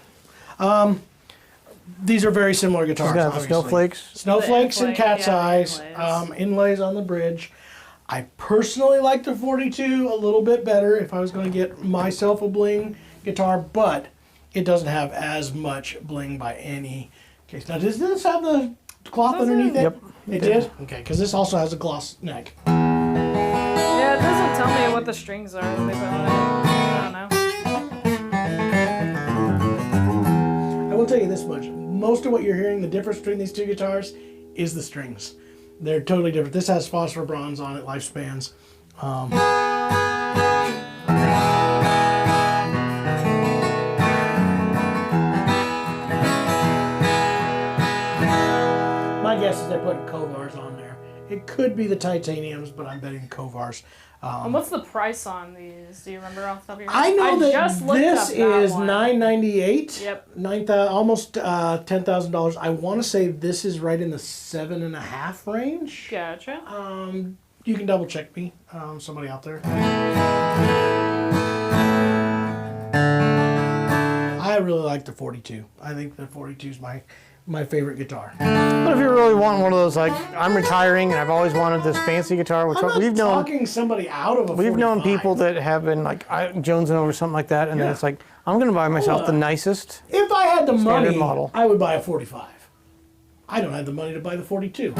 These are very similar guitars. Got the snowflakes. Snowflakes and cat's eyes. Inlays. Inlays on the bridge. I personally like the 42 a little bit better if I was going to get myself a bling guitar, but it doesn't have as much bling by any case. Now, does this have the cloth underneath it? Yep. It did? Okay, because this also has a gloss neck. Yeah, it doesn't tell me what the strings are that they put on it. I don't know. I will tell you this much. Most of what you're hearing, the difference between these two guitars, is the strings. They're totally different. This has phosphor bronze on it, lifespans. My guess is they're putting Kovars on there. It could be the titaniums, but I'm betting Kovars. And what's the price on these? Do you remember off the top of your head? I know that just looked this up that is one. $998. Yep. Almost $10,000. I want to say this is right in the 7.5 range. Gotcha. You can double check me, somebody out there. I really like the 42. I think the 42 is my favorite guitar. But if you really want one of those, like, I'm retiring and I've always wanted this fancy guitar, which I'm not we've known. talking somebody out of a 45. We've known people that have been like jonesing over something like that, and then it's like, I'm going to buy myself the nicest. If I had the money, model. I would buy a 45. I don't have the money to buy the 42.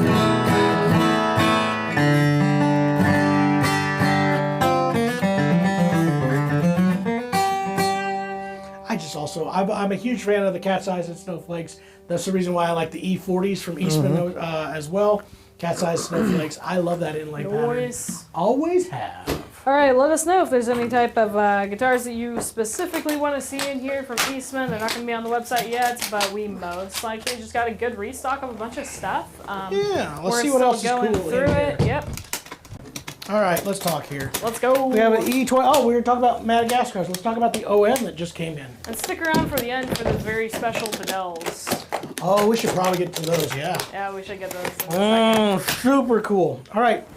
I'm a huge fan of the cat's eyes and snowflakes. That's the reason why I like the E40s from Eastman as well. Cat's eyes, snowflakes. I love that inlay pattern. Always have. All right, let us know if there's any type of guitars that you specifically want to see in here from Eastman. They're not going to be on the website yet, but we most likely just got a good restock of a bunch of stuff. Yeah, let's see what else is cool through in it. Yep. All right, let's talk here. Let's go. We have an E20. Oh, we were talking about Madagascars. Let's talk about the OM that just came in. And stick around for the end for the very special Bedells. Oh, we should probably get to those, yeah. Yeah, we should get those in a second. Super cool. All right,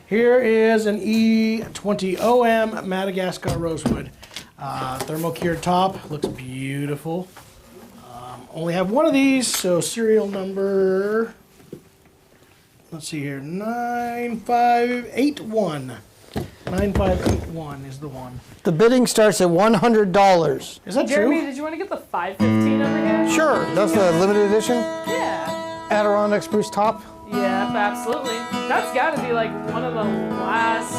here is an E20 OM Madagascar Rosewood. Thermo-cured top, looks beautiful. Only have one of these, so serial number, let's see here, 9581. 9581 is the one. The bidding starts at $100. Is that Jeremy, true? did you want to get the 515 over here? Sure, that's the limited edition Yeah. Adirondack spruce top. Yep, absolutely. That's got to be like one of the last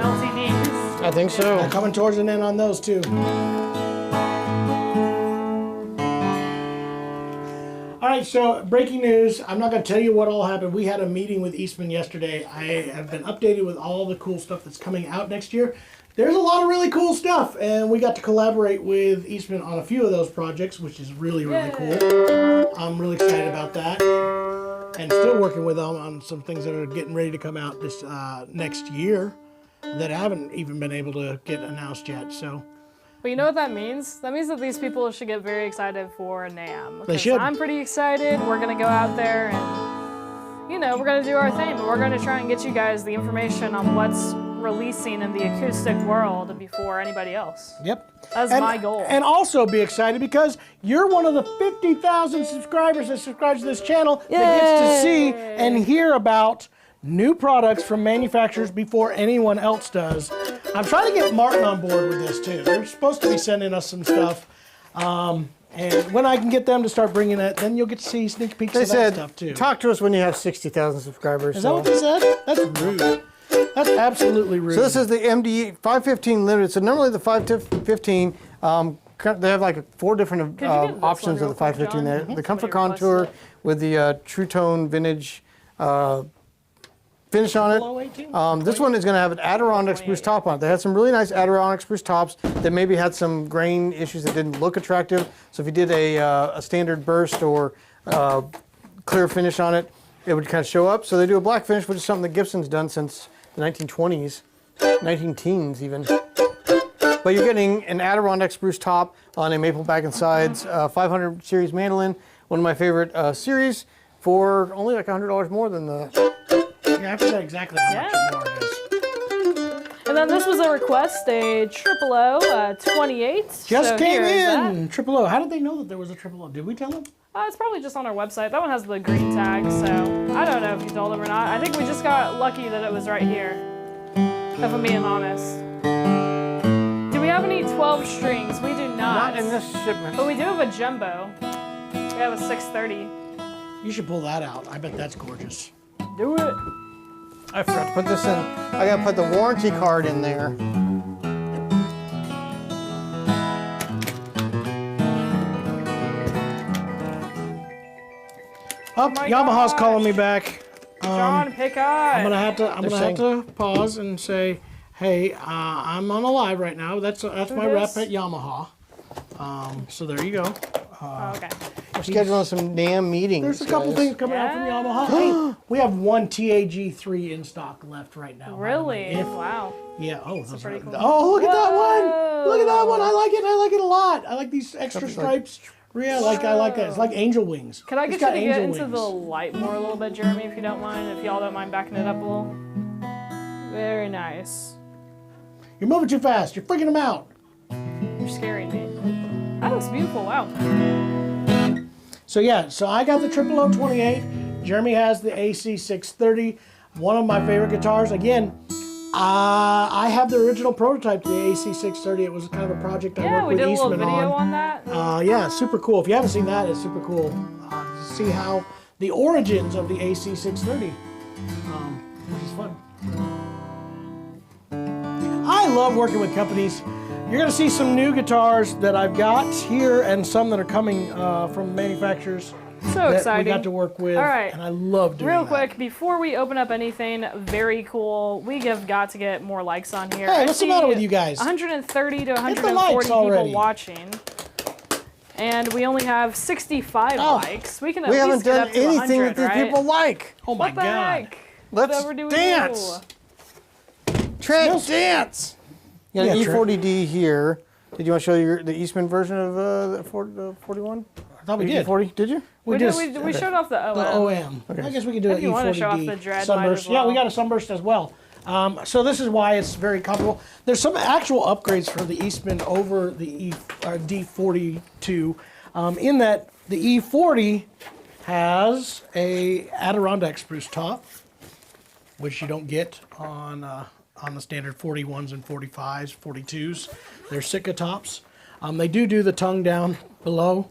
LTDs. I think so. They're coming towards an end on those too. All right, so breaking news. I'm not going to tell you what all happened. We had a meeting with Eastman yesterday. I have been updated with all the cool stuff that's coming out next year. There's a lot of really cool stuff, and we got to collaborate with Eastman on a few of those projects, which is really, really cool. I'm really excited about that. And still working with them on some things that are getting ready to come out this next year that haven't even been able to get announced yet. So. But you know what that means? That means that these people should get very excited for NAMM. They should. I'm pretty excited. We're going to go out there and, you know, we're going to do our thing. But we're going to try and get you guys the information on what's releasing in the acoustic world before anybody else. Yep. That's my goal. And also be excited because you're one of the 50,000 subscribers that subscribes to this channel that gets to see and hear about new products from manufacturers before anyone else does. I'm trying to get Martin on board with this too. They're supposed to be sending us some stuff. And when I can get them to start bringing it, then you'll get to see sneak peeks They of that said, stuff too. talk to us when you have 60,000 subscribers. Is that what they said? That's rude. That's absolutely rude. So this is the MD 515 limited. So normally the 515, they have like 4 different options of the 515 there. The Comfort Contour with the True Tone Vintage finish on it. This one is going to have an Adirondack spruce top on it. They had some really nice Adirondack spruce tops that maybe had some grain issues that didn't look attractive. So if you did a standard burst or clear finish on it, it would kind of show up. So they do a black finish, which is something that Gibson's done since the 1920s, 19-teens even. But you're getting an Adirondack spruce top on a maple back and sides 500 series mandolin, one of my favorite series, for only like $100 more than the... Yeah, I forget exactly how much more it is. And then this was a request, a 000 28. Just so came here in. Triple O. How did they know that there was a triple O? Did we tell them? It's probably just on our website. That one has the green tag, so I don't know if you told them or not. I think we just got lucky that it was right here, if I'm being honest. Do we have any 12 strings? We do not. Not in this shipment. But we do have a jumbo. We have a 630. You should pull that out. I bet that's gorgeous. Do it. I forgot to put this in. I got to put the warranty card in there. Oh, Yamaha's calling me back. John Pickott. I'm gonna have to pause and say, hey, I'm on a live right now. That's my rep at Yamaha. So there you go. Okay. We're scheduling some damn meetings. There's a couple things coming out from Yamaha. Hey, we have one TAG3 in stock left right now. Really? Wow. Yeah. Oh, those pretty cool. Oh, look at that one! Look at that one! I like it. I like it a lot. I like these extra stripes. Yeah, I like that. It's like angel wings. Could I It's get got you to get angel into wings. the light more a little bit, Jeremy, if you don't mind? If y'all don't mind backing it up a little. Very nice. You're moving too fast. You're freaking them out. You're scaring me. That looks beautiful. Wow. So yeah, so I got the 00028. Jeremy has the AC 630. One of my favorite guitars. Again, I have the original prototype to the AC 630. It was kind of a project I worked we with did a little Eastman video on that. Yeah, super cool. If you haven't seen that, it's super cool to see how the origins of the AC 630, which is fun. I love working with companies. You're going to see some new guitars that I've got here and some that are coming from manufacturers So that exciting. we got to work with. All right. And I love doing Real that. quick, before we open up anything very cool, we have got to get more likes on here. Hey, I what's the see matter with you guys? 130 to the 140 likes people already. watching. And we only have 65 likes. We can at We least haven't get done up to anything 100, that these right? people like. Oh my What the God. heck? Let's Whatever do we dance. do? Trent, dance. You got an Yeah, E40D here. Did you want to show the Eastman version of the 41? I thought we did. E40? Did you? We just showed off the OM. the OM. I guess we can do If an you E40D wanna show off the Dread, might as sunburst. Yeah, we well. got a sunburst as well. So this is why it's very comfortable. There's some actual upgrades for the Eastman over the D42, in that the E40 has a Adirondack spruce top, which you don't get on the standard 41s and 45s, 42s. They're Sitka tops. They do the tongue down below,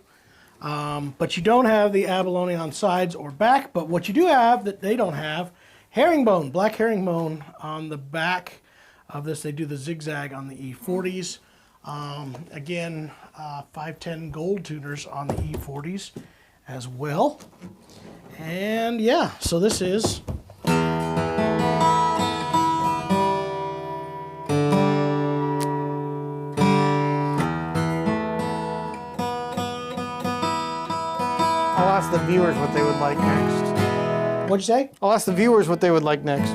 but you don't have the abalone on sides or back. But what you do have that they don't have, herringbone, black herringbone on the back of this. They do the zigzag on the E40s. Again, 510 gold tuners on the E40s as well. And yeah, so this is... I'll ask the viewers what they would like next. What'd you say? I'll ask the viewers what they would like next.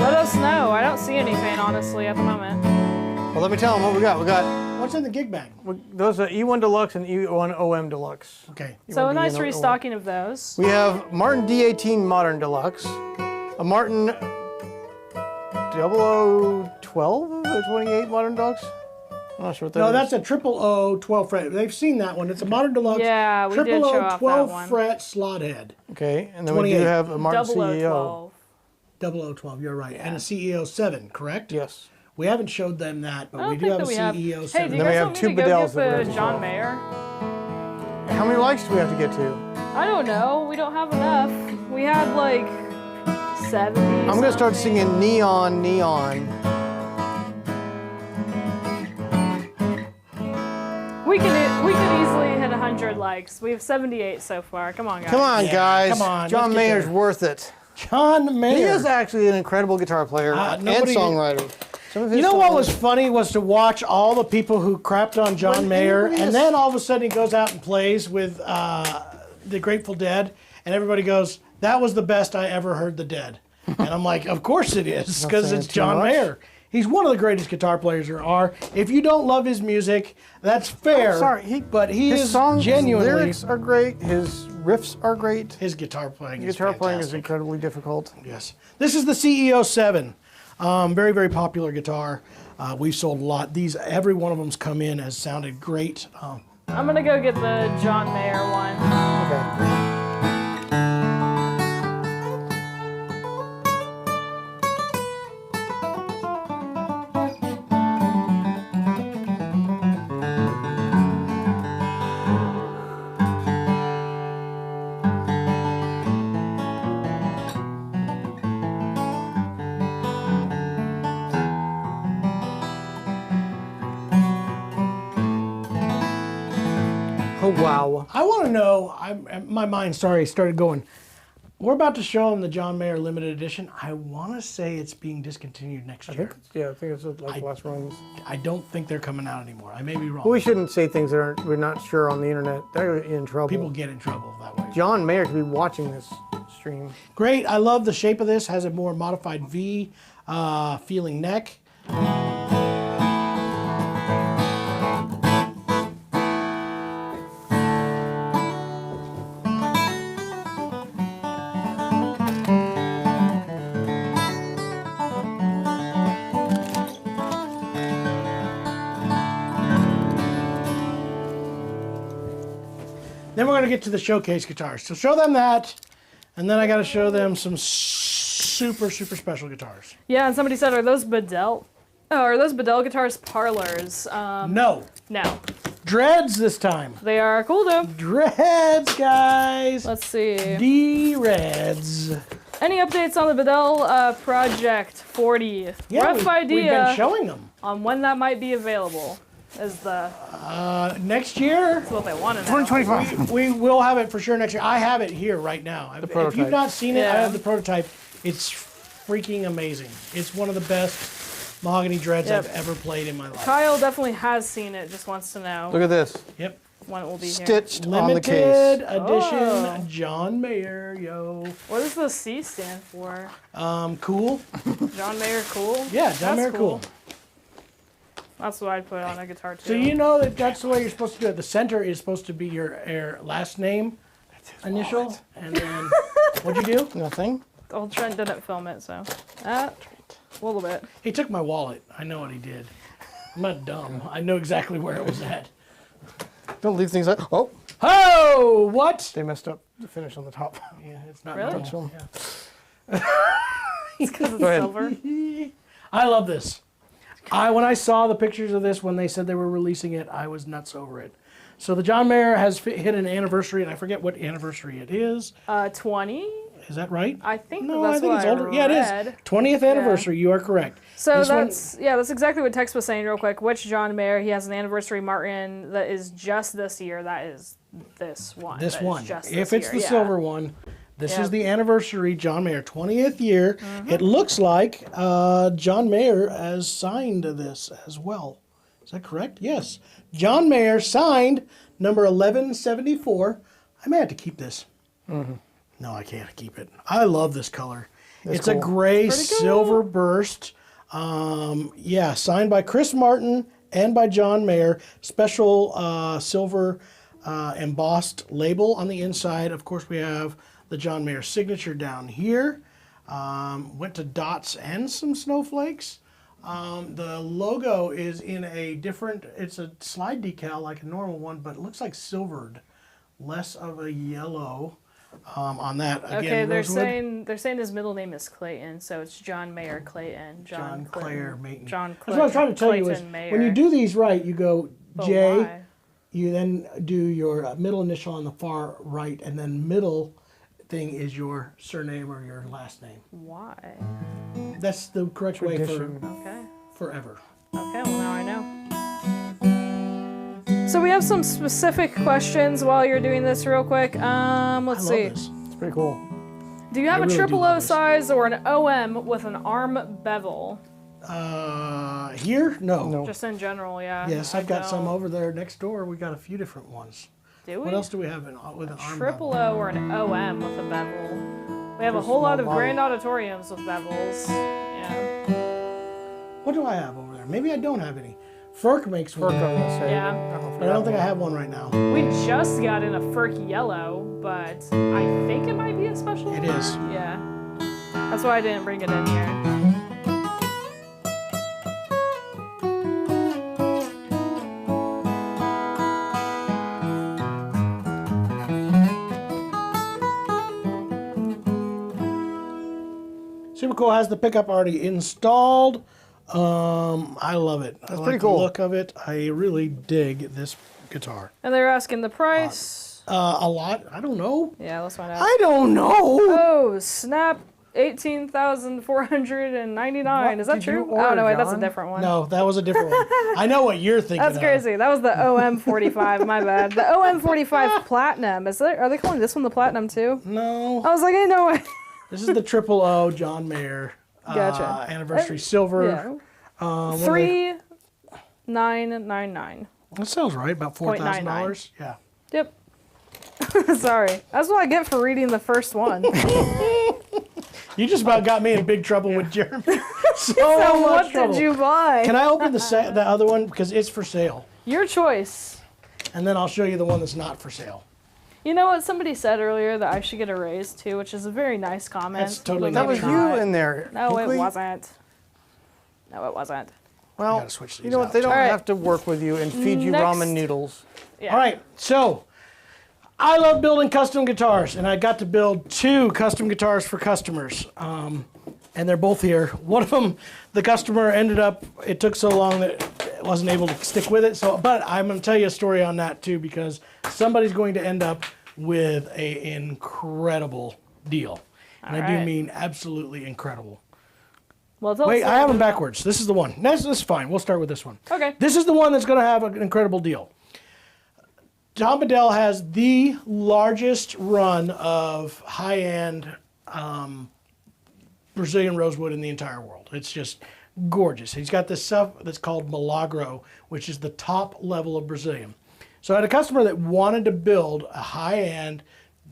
Let us know. I don't see anything, honestly, at the moment. Well, let me tell them what we got. We got What's in the gig bag? those are E1 Deluxe and E1 OM Deluxe. Okay. So a E1D nice and OM. restocking of those. We have Martin D18 Modern Deluxe, a Martin 0012 or 28 Modern Deluxe. I'm not sure what that No, is. that's a 000 12 fret. They've seen that one. It's a modern deluxe. Yeah, we did 000 show off that 12 one. fret slot head. Okay, and then we 28. do have a Martin CEO. 0012. 0012, you're right. And a CEO 7, correct? Yes. We haven't showed them that, but we do have a CEO. Hey, do you Then we guys have want me two to go Bedells get that we have the to John show. Mayer? How many likes do we have to get to? I don't know. We don't have enough. We had like 70. I'm gonna start singing Neon, Neon. We could easily hit 100 likes. We have 78 so far. Come on, guys. Come on, Yeah, guys. come on, John let's get Mayer's there. worth it. John Mayer. He is actually an incredible guitar player and nobody- songwriter. Some of his You know what songs- was funny was to watch all the people who crapped on John When Mayer, anybody and is- then all of a sudden he goes out and plays with the Grateful Dead, and everybody goes, "That was the best I ever heard the Dead." And I'm like, "Of course it is, Not because saying it's too John much. Mayer. He's one of the greatest guitar players there are. If you don't love his music, that's fair. I'm sorry, but he his is songs, genuinely lyrics are great. His riffs are great. his guitar playing. Guitar is playing is fantastic. incredibly difficult. Yes. This is the CEO 7. Very, very popular guitar. We've sold a lot. Every one of them's come in has sounded great. I'm gonna go get the John Mayer one. Okay. Oh wow. I want to know, my mind, started going. We're about to show them the John Mayer limited edition. I want to say it's being discontinued next year. I think it's like last runs. I don't think they're coming out anymore. I may be wrong. Well, we shouldn't say things that we're not sure on the internet. They're in trouble. People get in trouble that way. John Mayer could be watching this stream. Great. I love the shape of this. Has a more modified V feeling neck. Then we're going to get to the showcase guitars. So show them that, and then I got to show them some super, super special guitars. Yeah, and somebody said, are those Bedell? Oh, are those Bedell guitars parlors? No. No. Dreads this time. They are cool though. Dreads, guys. Let's see. D-Reds. Any updates on the Bedell Project 40? Yeah, Rough we've idea been showing them. on when that might be available. Is the Next year, that's what they want to know. 2025. we will have it for sure next year. I have it here right now. If prototype. you've not seen it, I Yeah. have the prototype. It's freaking amazing. It's one of the best mahogany dreads Yep. I've ever played in my life. Kyle definitely has seen it. Just wants to know Look at this. Yep. when it will be here. Stitched on the Limited case. edition Oh. John Mayer, yo. What does the C stand for? Cool. John Mayer cool? Yeah, John That's Mayer cool. That's what I'd put on a guitar too. So you know that that's the way you're supposed to do it. The center is supposed to be your last name, initial, and then what'd you do? Nothing. Old Trent didn't film it, so a little bit. He took my wallet. I know what he did. I'm not dumb. I know exactly where it was at. Don't leave things like. Oh, Oh, what? they messed up the finish on the top. Yeah, it's not Really? normal. It's because it's Go ahead. silver. I love this. When I saw the pictures of this when they said they were releasing it, I was nuts over it. So the John Mayer has hit an anniversary, and I forget what anniversary it is. 20? Is that right? I think No, that's I think what it's I older. Yeah, it read. is. 20th anniversary. You are correct. So This one- that's exactly what Tex was saying real quick. Which John Mayer? He has an anniversary Martin that is just this year. That is this one. This That is one. just If this it's year, the yeah. silver one, this Yep. is the anniversary John Mayer 20th year. Mm-hmm. It looks like John Mayer has signed this as well. Is that correct? Yes. John Mayer signed number 1174. I may have to keep this. No, I can't keep it. I love this color. It's a cool. gray Pretty cool. silver burst. Yeah, signed by Chris Martin and by John Mayer. Special silver embossed label on the inside. Of course, we have the John Mayer signature down here. Went to dots and some snowflakes. The logo is in a different, it's a slide decal like a normal one, but it looks like silvered. Less of a yellow. on that. Again, Okay, Rosewood. they're saying his middle name is Clayton, so it's John Mayer Clayton. John Clare Mayton. John That's Clayton. what I was trying to tell you is when you do these right, you go J. why? You then do your middle initial on the far right, and then middle thing is your surname or your last name. Why? That's the correct way Tradition. for Okay. forever. Okay, well now I know. So we have some specific questions while you're doing this real quick. Let's I love see. this. It's pretty cool. Do you have I a really do triple love O this. size or an OM with an arm bevel? Here? No. No. Just in general, yeah. Yes, I I've got some don't. over there next door. We got a few different ones. Do we? What else do we have with an arm Triple bevel? O or an OM with a bevel. We have a Just whole lot small of body. grand auditoriums with bevels. Yeah. What do I have over there? Maybe I don't have any. Ferk makes Work one, on this. Yeah. but I don't think I have one right now. We just got in a Ferk yellow, but I think it might be a special. It is. Yeah. That's why I didn't bring it in here. Super cool. Has the pickup already installed. I love it. I like pretty cool. the look of it. I really dig this guitar. And they're asking the price. A lot. I don't know. Yeah, let's find out. I don't know. Oh, snap. 18,499. What Is that did you true? order, Oh, no, wait, that's a John? different one. No, that was a different one. I know what you're thinking. That's of. crazy. That was the OM45, my bad. The OM45 Platinum. Are they calling this one the Platinum too? No, I was like, ain't no way. this is the triple O John Mayer Gotcha. anniversary silver. Yeah. What are they- 3999. That sounds right. About $4,000. Yeah. Yep. Sorry. That's what I get for reading the first one. You just about got me in big trouble with Jeremy. So So much what trouble. did you buy? Can I open the other one because it's for sale, Your choice. and then I'll show you the one that's not for sale. You know what? Somebody said earlier that I should get a raise too, which is a very nice comment. That's totally That not was true. you in there. No, Hinkley. it wasn't. No, it wasn't. Well, gotta switch you these know what? out. They don't All right. have to work with you and feed you Next. ramen noodles. Yeah. All right, so I love building custom guitars, and I got to build 2 custom guitars for customers, and they're both here. One of them, the customer ended up, it took so long that it wasn't able to stick with it. So, but I'm going to tell you a story on that too, because somebody's going to end up with an incredible deal, and I do right. mean absolutely incredible. Well, tell Wait, us I have them backwards. This is the one. This is fine. We'll start with this one. Okay. This is the one that's going to have an incredible deal. John Bedell has the largest run of high-end Brazilian rosewood in the entire world. It's just gorgeous. He's got this stuff that's called Milagro, which is the top level of Brazilian. So I had a customer that wanted to build a high-end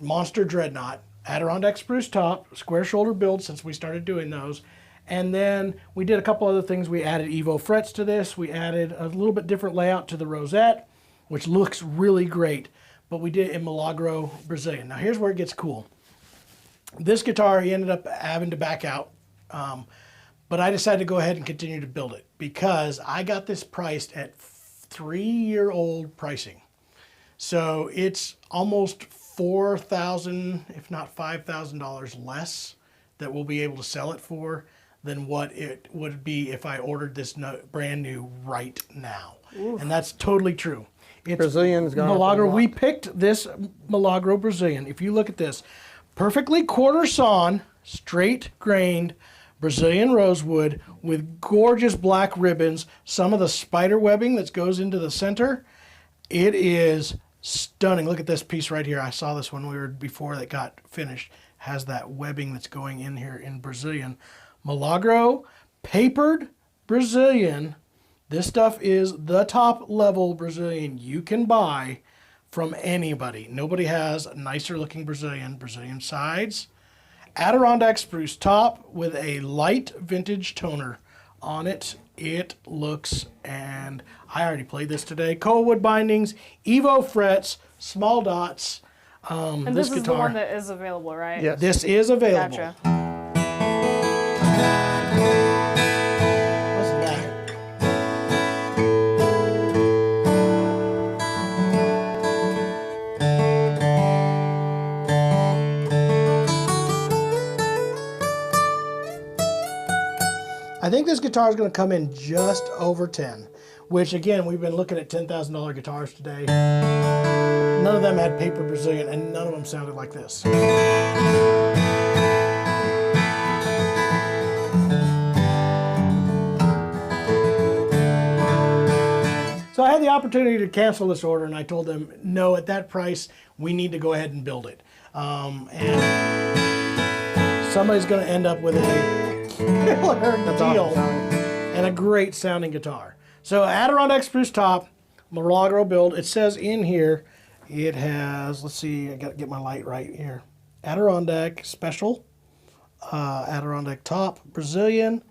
monster dreadnought, Adirondack spruce top, square shoulder build since we started doing those. And then we did a couple other things. We added Evo frets to this. We added a little bit different layout to the rosette, which looks really great. But we did it in Milagro Brazilian. Now here's where it gets cool. This guitar, he ended up having to back out. But I decided to go ahead and continue to build it because I got this priced at 3-year-old pricing. So it's almost $4,000, if not $5,000 less that we'll be able to sell it for than what it would be if I ordered this brand new right now. Oof. And that's totally true. It's Brazilian's gone up a Milagro. lot. We picked this Milagro Brazilian. If you look at this, perfectly quarter sawn, straight grained Brazilian rosewood with gorgeous black ribbons, some of the spider webbing that goes into the center. It is stunning. Look at this piece right here. I saw this when we were before that got finished. Has that webbing that's going in here in Brazilian. Milagro, papered Brazilian. This stuff is the top level Brazilian you can buy from anybody. Nobody has a nicer looking Brazilian sides. Adirondack spruce top with a light vintage toner on it. It looks, and I already played this today, Koa wood bindings, Evo frets, small dots. And this is the one that is available, right? Yes. This is available. Gotcha. Listen to that. I think this guitar is going to come in just over 10, which again, we've been looking at $10,000 guitars today. None of them had paper Brazilian, and none of them sounded like this. So I had the opportunity to cancel this order, and I told them, no, at that price, we need to go ahead and build it. And somebody's going to end up with a killer deal and a great sounding guitar. So Adirondack spruce top, Milagro build. It says in here, it has, let's see, I got to get my light right here. Adirondack special, Adirondack top, Brazilian.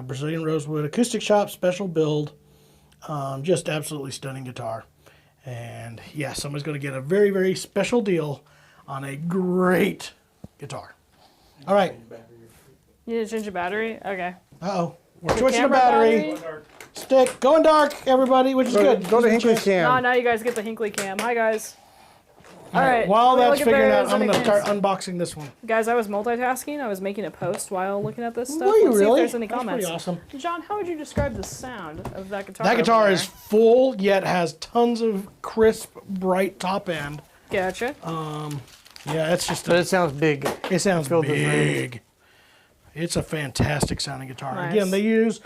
Brazilian rosewood, acoustic shop, special build. Just absolutely stunning guitar. And yeah, somebody's going to get a very, very special deal on a great guitar. All right. You need to change your battery? Okay. Uh-oh. We're switching the battery. Stick. Going dark, everybody, which is good. Go to Hinkley's cam. No, now you guys get the Hinkley cam. Hi, guys. All right. While that's figuring out, I'm going to start unboxing this one. Guys, I was multitasking. I was making a post while looking at this stuff. Were you Let's see really? if there's any That's comments. pretty awesome. John, how would you describe the sound of that guitar? That guitar over is full, yet has tons of crisp, bright top end. there? Gotcha. Yeah, it's just. But it sounds big. It sounds Filled with big. It's a fantastic sounding guitar. Nice. Again, they use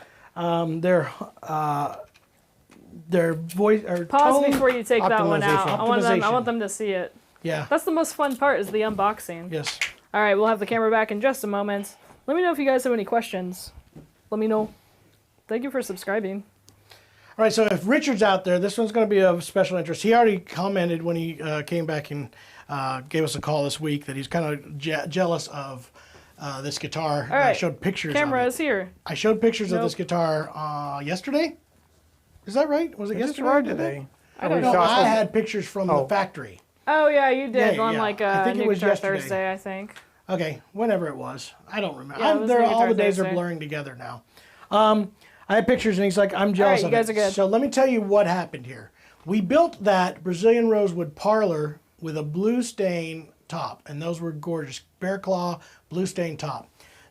their voice or Pause tone before you take that one out. I want Optimization. them to see it. Yeah. That's the most fun part is the unboxing. Yes. All right, we'll have the camera back in just a moment. Let me know if you guys have any questions. Let me know. Thank you for subscribing. All right. So if Richard's out there, this one's going to be of special interest. He already commented when he came back and gave us a call this week that he's kind of jealous of this guitar. All right. I showed pictures. Camera of it. is here. I showed pictures of Nope. this guitar yesterday. Is that right? Was it Just yesterday? right today. I don't No, know. I had pictures from the factory. Oh yeah, you did Yeah, on yeah. like I think it New was Guitar yesterday. Thursday, I think. Okay, whenever it was. I don't remember. Yeah, it was All New the Guitar days are Thursday. blurring together now. I had pictures, and he's like, I'm jealous you of guys it. are good. So let me tell you what happened here. We built that Brazilian rosewood parlor with a blue stain top, and those were gorgeous. Bear claw, blue stain top.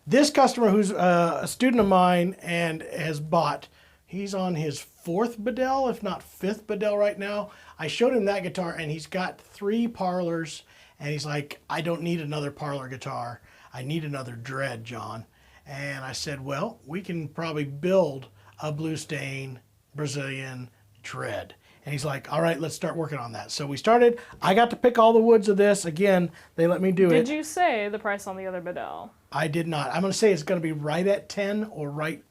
This customer, who's a student of mine and has bought, he's on his 4th Bedell, if not 5th Bedell right now. I showed him that guitar, and he's got 3 parlors, and he's like, I don't need another parlor guitar. I need another dread, John. And I said, well, we can probably build a blue stain Brazilian dread. And he's like, all right, let's start working on that. So we started. I got to pick all the woods of this. Again, they let me do it. Did you say the price on the other Bedell? I did not. I'm going to say it's going to be right at 10 or right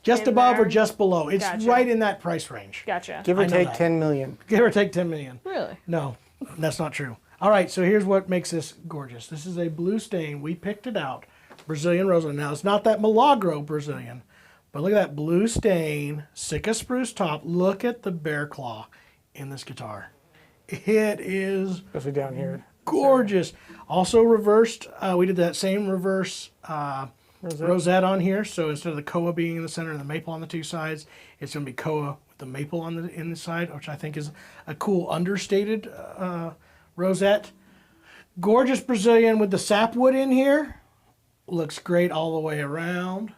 just In above there? or just below. It's Gotcha. right in that price range. Gotcha. Give or I know take that. 10 million. Give or take 10 million. Really? No, that's not true. All right, so here's what makes this gorgeous. This is a blue stain. We picked it out. Brazilian rosewood. Now, it's not that Milagro Brazilian, but look at that blue stain, Sitka spruce top. Look at the bear claw in this guitar. It is Especially down here. gorgeous. Also reversed. We did that same reverse rosette on here. So instead of the koa being in the center and the maple on the 2 sides, it's going to be koa with the maple on the inside, which I think is a cool understated rosette. Gorgeous Brazilian with the sapwood in here. Looks great all the way around.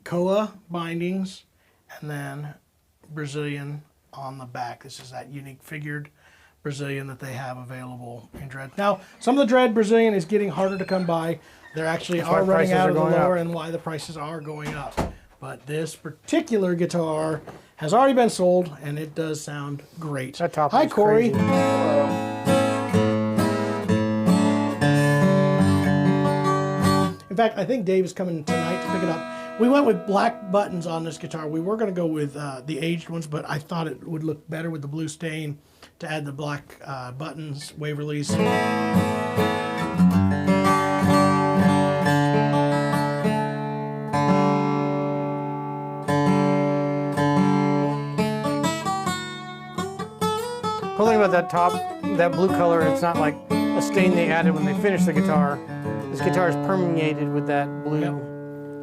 Koa bindings, and then Brazilian on the back. This is that unique figured Brazilian that they have available in dread. Now, some of the dread Brazilian is getting harder to come by. They're actually That's why are running prices out are of the going lower up. and why the prices are going up. But this particular guitar has already been sold, and it does sound great. That top Hi, is Corey. crazy. In fact, I think Dave is coming tonight to pick it up. We went with black buttons on this guitar. We were going to go with the aged ones, but I thought it would look better with the blue stain to add the black buttons, Waverleys. Cool thing about that top, that blue color, it's not like a stain they added when they finished the guitar. This guitar is permeated with that blue Yep.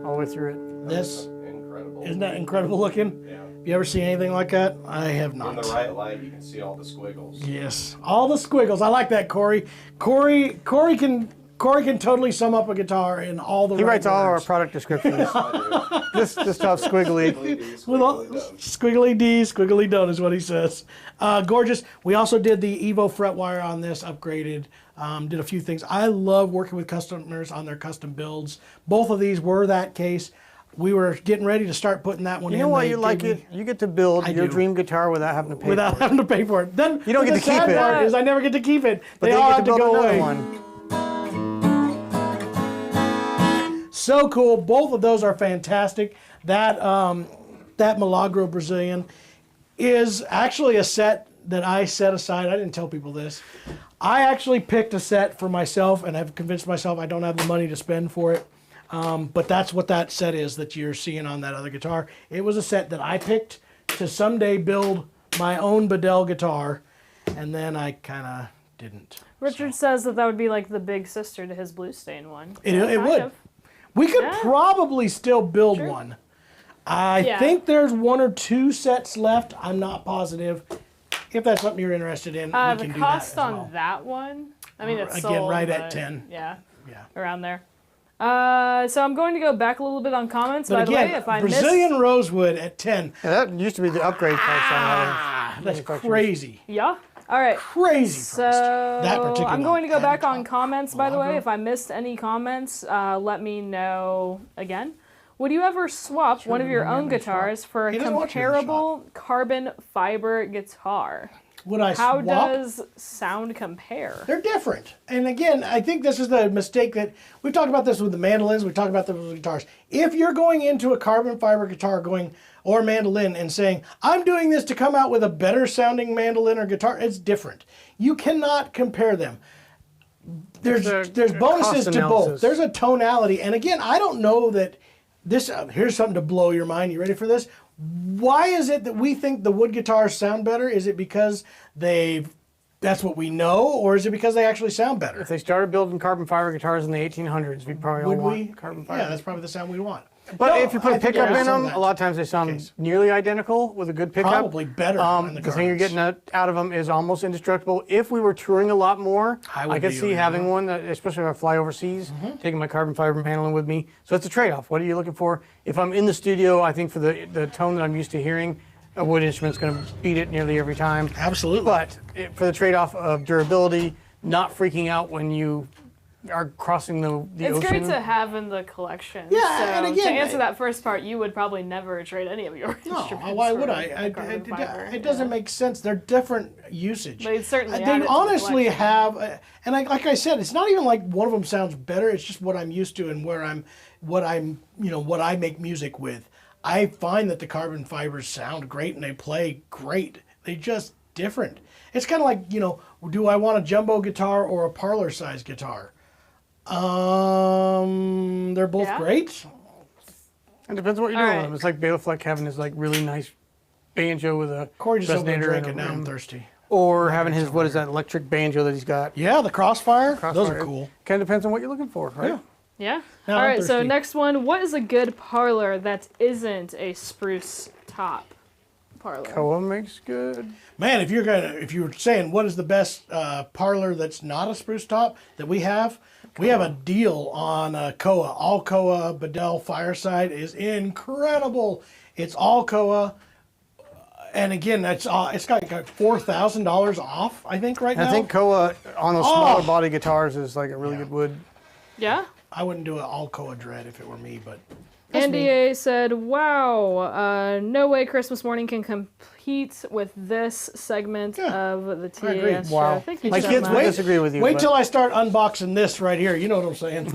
all the way through it. This, Incredible. isn't that incredible looking? Yeah. You ever seen anything like that? I have In not. the right light, you can see all the squiggles. Yes, all the squiggles. I like that, Corey. Corey Corey can totally sum up a guitar in all the He right writes all our words. product descriptions. This stuff's squiggly. With all, squiggly D, squiggly don't is what he says. Gorgeous. We also did the Evo fret wire on this, upgraded. Did a few things. I love working with customers on their custom builds. Both of these were that case. We were getting ready to start putting that one in. You know why They you like gave it? You get to build your dream guitar without having to pay without for it. having to pay for it. Then You don't get the to keep sad it. part is I never get to keep it. But They then all you have get to to build go another away. one. So cool. Both of those are fantastic. That Milagro Brazilian is actually a set that I set aside. I didn't tell people this. I actually picked a set for myself and have convinced myself I don't have the money to spend for it. But that's what that set is that you're seeing on that other guitar. It was a set that I picked to someday build my own Bedell guitar, and then I kind of didn't. Richard says that would be like the big sister to his blue stain one. It Kind would. of. We could Yeah. probably still build Sure. one. I Yeah. think there's 1 or 2 sets left. I'm not positive. If that's something you're interested in, we The can do that cost as on well. that one, I mean, it's Again, sold, right at but 10. Yeah, Yeah. around there. So I'm going to go back a little bit on comments. But By again, the way, if I Brazilian rosewood at 10. Yeah, that used to be the upgrade price on That's manufacturers. crazy. yeah. All right. Crazy So price. That particular I'm going to go one. back on comments. By the way, Milagro. if I missed any comments, let me know again. Would you ever swap one of your own guitars for a He doesn't want you to comparable carbon fiber guitar? Would I How swap? does sound compare? They're different. And again, I think this is the mistake that we've talked about this with the mandolins, we've talked about this with the guitars. If you're going into a carbon fiber guitar or mandolin and saying, I'm doing this to come out with a better sounding mandolin or guitar, it's different. You cannot compare them. There's bonuses cost to both. analysis. There's a tonality. And again, I don't know that this, here's something to blow your mind. You ready for this? Why is it that we think the wood guitars sound better? Is it because that's what we know, or is it because they actually sound better? If they started building carbon fiber guitars in the 1800s, we probably all Would want we? carbon fiber. Yeah, that's probably the sound we want. But No, if you put I a think pickup there is in some them, of that. a lot of times they sound Okay. nearly identical with a good pickup. Probably better than the The thing you're Gardens. getting out of them is almost indestructible. If we were touring a lot more, I would I could be see doing having that. one, that, especially if I fly overseas, taking my carbon fiber mandolin with me. So it's a trade-off. What are you looking for? If I'm in the studio, I think for the tone that I'm used to hearing, a wood instrument's going to beat it nearly every time. Absolutely. But for the trade-off of durability, not freaking out when you are crossing the It's ocean. great to have in the collection. Yeah, so and again, to answer that first part, you would probably never trade any of your No, instruments. why for would I? a carbon fiber, It doesn't yeah. make sense. They're different usage. But it's certainly They added to the honestly collection. have, and like I said, it's not even like one of them sounds better. It's just what I'm used to and what I make music with. I find that the carbon fibers sound great and they play great. They just different. It's kind of like, do I want a jumbo guitar or a parlor size guitar? They're both Yeah. great. It depends on what you're All doing right. with them. It's like Bedell Fleck having his like really nice banjo with a Corey just opened a resonator drink and and a now I'm rim. thirsty. Or having his, what is that, electric banjo that he's got. Yeah, the Crossfire. Those Crossfire. are cool. Kind of depends on what you're looking for, right? Yeah. Yeah. Now All I'm right. So thirsty. next one. What is a good parlor that isn't a spruce top parlor? Koa makes good. Man, if you were saying what is the best parlor that's not a spruce top that we have a deal on Koa. All Koa Bedell Fireside is incredible. It's all Koa, and again, it's got $4,000 off. I think right And now. I think Koa on those smaller Oh. body guitars is like a really Yeah. good wood. Yeah. I wouldn't do an all Koa Dread if it were me, but Andy A said, "Wow, no way Christmas morning can compete with this segment of the I agree. TAS show." Wow. Thank you My so kids much. would disagree with you. wait but- till I start unboxing this right here. You know what I'm saying?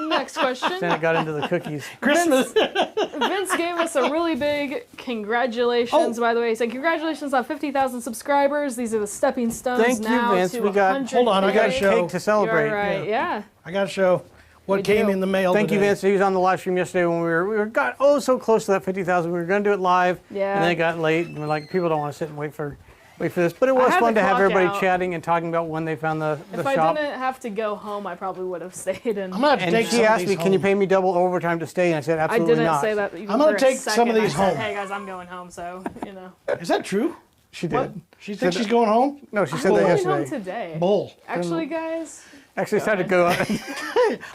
Next question. Then it got into the cookies. Christmas. Vince gave us a really big congratulations, Oh. by the way. He said, "Congratulations on 50,000 subscribers. These are the stepping stones Thank you, now Vince. to We got- 100K." Hold on, I We got gotta show. cake to celebrate. You're right, yeah. I got to show what We came do. in the mail. Thank you, today. Vince. He was on the live stream yesterday when we got so close to that 50,000. We were going to do it live, Yeah. and then it got late, and we're like, people don't want to sit and wait for this. But it was had fun the to have clock everybody out. chatting and talking about when they found the If shop. I didn't have to go home, I probably would have stayed in. I'm gonna have to And take she some of asked these me, "Can you home. pay me double overtime to stay?" And I said, I "Absolutely didn't not." say that even I'm gonna for a take some of second. these I said, home. "Hey guys, I'm going home," so, you know. Is that true? She What? did. She thinks she's going home? No, she said I'm that going yesterday. home today. Bull. Actually, guys, Actually decided to go out.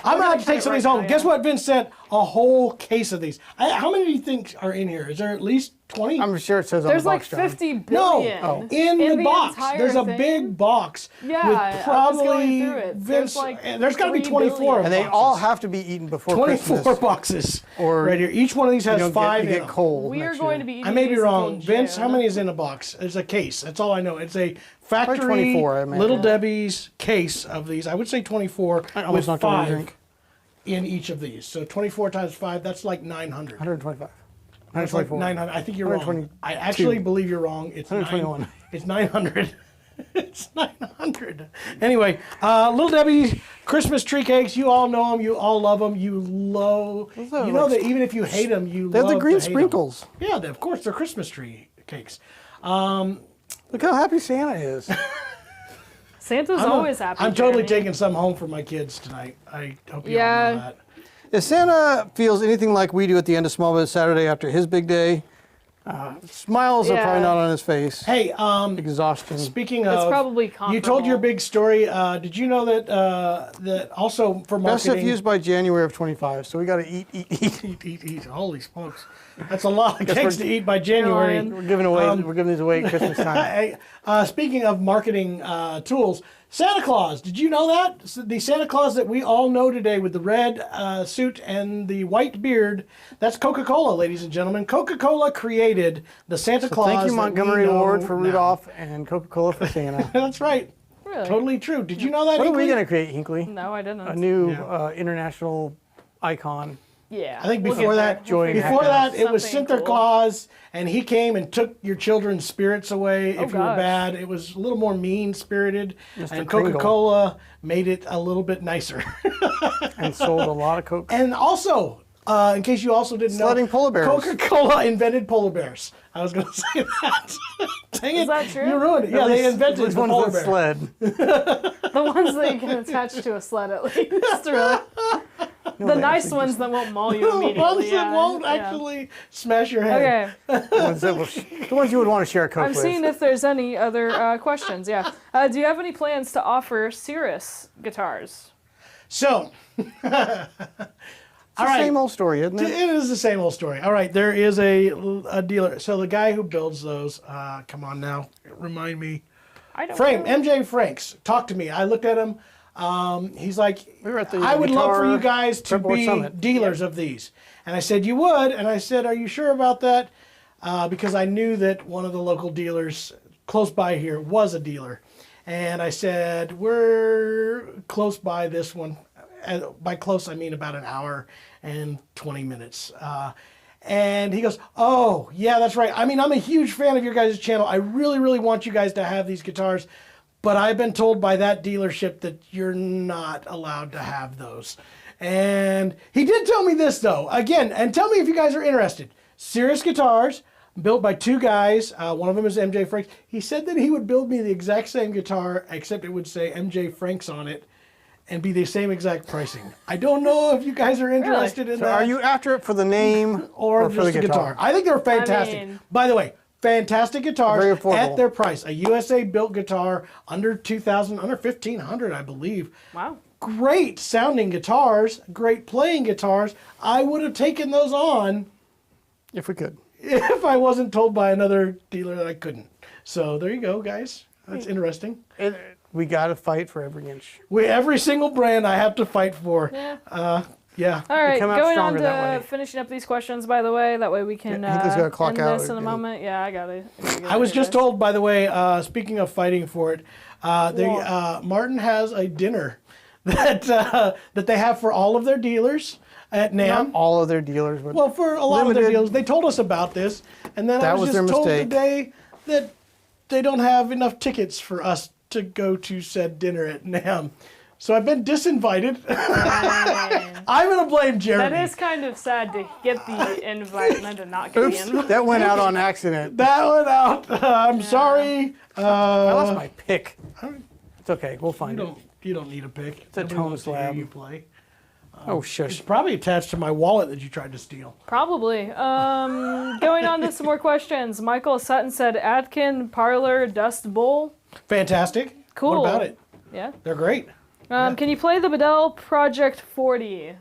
I'm about to take some of these right home. now, Guess yeah. what? Vince sent a whole case of these. How many do you think are in here? Is there at least 20? I'm sure it says on There's the like box, John. 50 No, billion. in the box. entire There's a thing? big box Yeah, with I was probably going through it. Vince. There's Got to be 3 24 billion. of And they boxes. all have to be eaten before 24 Christmas. boxes Or right here. Each one of these You has don't 5 get, in you them. get cold. We are next going year. to be eating I may be these wrong. until Vince, how June. many is in a box? It's a case. That's all I know. It's a factory 24, I imagine. Little Debbie's case of these. I would say 24 I with almost knocked over a 5 drink. in each of these. So 24 times 5, that's like 900. 125. That's like 124. 900. I think you're wrong. 122. I actually believe you're wrong. It's 121. It's 900. It's 900. Anyway, Little Debbie's Christmas tree cakes. You all know them. You all love them. You know that even if you hate them, you They have love the green to hate 'em. sprinkles. Yeah, of course, they're Christmas tree cakes. Look how happy Santa is. Santa's always happy. I'm totally Jeremy. taking some home for my kids tonight. I hope you all Yeah. know that. If Santa feels anything like we do at the end of Small Biz Saturday after his big day, smiles are Yeah. probably not on his face. Hey, Exhaustion. speaking It's of, probably you told your comparable. big story. Did you know that that also for Best stuff marketing? used by January of 25. So we got to eat. Eat. Holy smokes, that's a lot of cakes to eat by January. lying. We're giving away. we're giving these away at Christmas time. Hey, speaking of marketing tools, Santa Claus. Did you know that the Santa Claus that we all know today with the red suit and the white beard? That's Coca-Cola, ladies and gentlemen. Coca-Cola created the Santa Claus. Thank you, that we Montgomery know Award for now. Rudolph and Coca-Cola for Santa. That's right. Really? Totally true. Did you know that? What are we Hinkley? going to create, Hinkley? No, I didn't. A new Yeah. international icon. Yeah. I think we'll before get that, there. Joy and before happiness. that, it was Something Santa cool. Claus, and he came and took your children's spirits away if you were gosh. bad. It was a little more mean-spirited, Mr. and Kringle. Coca-Cola made it a little bit nicer. And sold a lot of Coke. And also, in case you also didn't know, Sledding polar bears. Coca-Cola invented polar bears. I was going to say that. Dang it. Is that true? You ruined it. Yeah, they invented Which the one's polar the bear. sled? The ones that you can attach to a sled at least, really. The nice ones that won't maul you The immediately. ones yeah, that won't yeah. actually smash your head. Okay. The ones you would want to share a Coke I'm with. seeing if there's any other questions. Yeah. Do you have any plans to offer Cirrus guitars? So, It's the same old story, isn't it it? is the same old story. All right, there is a dealer. So the guy who builds those, come on now, remind me. I don't Frame, know. MJ Franks, talk to me. I looked at him. He's like, We were at the I would love for Guitar you guys to Fretboard be Summit. dealers of these. And I said, you would? And I said, are you sure about that? Because I knew that one of the local dealers close by here was a dealer. And I said, we're close by this one. By close, I mean about an hour and 20 minutes. And he goes, oh, yeah, that's right. I mean, I'm a huge fan of your guys' channel. I really, really want you guys to have these guitars. But I've been told by that dealership that you're not allowed to have those. And he did tell me this, though. Again, and tell me if you guys are interested. Cirrus Guitars, built by 2 guys. One of them is MJ Franks. He said that he would build me the exact same guitar, except it would say MJ Franks on it, and be the same exact pricing. I don't know if you guys are interested in So that. are you after it for the name or for just the a guitar? I think they're fantastic. mean- By the way, fantastic guitars Very affordable. at their price. A USA built guitar under 2,000, under 1,500, I believe. Wow. Great sounding guitars, great playing guitars. I would have taken those on If we could. if I wasn't told by another dealer that I couldn't. So there you go, guys. That's interesting. We got to fight for every inch. Every single brand I have to fight for. Yeah. Yeah. All right, come out going on stronger that to way. finishing up these questions, by the way. That way we can Yeah, Hinkley's gotta clock end out this in a and- moment. Yeah, I got it. I was just told, by the way, speaking of fighting for it, Martin has a dinner that that they have for all of their dealers at NAMM. Not all of their dealers, but Well, for a lot of their limited. dealers, they told us about this, and then I That was was just their told mistake. today that they don't have enough tickets for us to go to said dinner at NAMM. So I've been disinvited. I'm gonna blame Jeremy. That is kind of sad to get the invite and then to not get the Oops, invite. that went out on accident. That went out. I'm sorry. I lost my pick. It's okay, we'll find it. You don't need a pick. It's a tone slab. You play. Oh, It's shush. probably attached to my wallet that you tried to steal. Probably. Going on to some more questions. Michael Sutton said Atkin Parlor Dust Bowl. Fantastic. Cool. What about it? Yeah. They're great. Can you play the Bedell Project 40?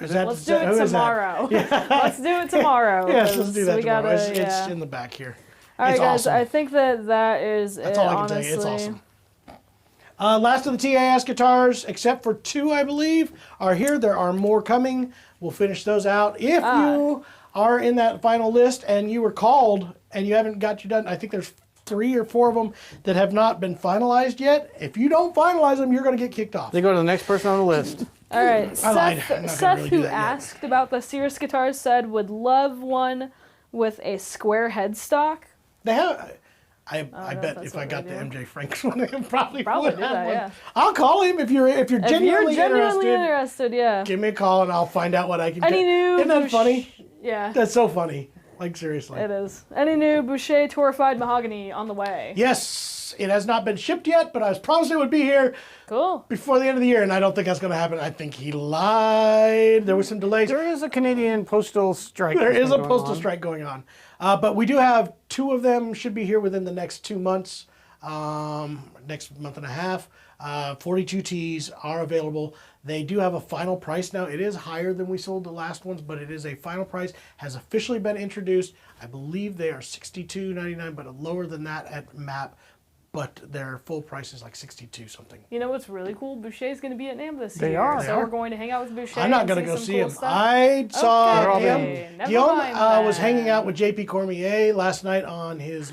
Let's do it tomorrow. Let's do it tomorrow. Yes, let's do that tomorrow. Gotta, it's in the back here. All right, it's guys. awesome. I think that is That's it, all I can honestly. tell you. It's awesome. Last of the TAS guitars, except for 2, I believe, are here. There are more coming. We'll finish those out. If you are in that final list and you were called and you haven't got you done, I think there's 3 or 4 of them that have not been finalized yet. If you don't finalize them, you're going to get kicked off. They go to the next person on the list. All right, Seth, really who asked about the Sears guitars, said would love one with a square headstock. They have. I bet if I got the MJ Franks one, I probably would do have that. one. Yeah. I'll call him if you're genuinely interested. Yeah. Give me a call and I'll find out what I can Any get. new Isn't that funny? Yeah. That's so funny. Like, seriously. It is. Any new Boucher Torrified Mahogany on the way? Yes. It has not been shipped yet, but I was promised it would be here before the end of the year, and I don't think that's going to happen. I think he lied. There was some delays. There is a Canadian postal strike. There is a postal strike going on. But we do have 2 of them should be here within the next 2 months, next month and a half. 42 Ts are available. They do have a final price now. It is higher than we sold the last ones, but it is a final price. Has officially been introduced. I believe they are $62.99, but lower than that at MAP. But their full price is like 62 something. You know what's really cool? Boucher's going to be at NAMM this year. So we're going to hang out with Boucher. I'm not going to go see him. Stuff. I saw him. Guillaume was hanging out with JP Cormier last night on his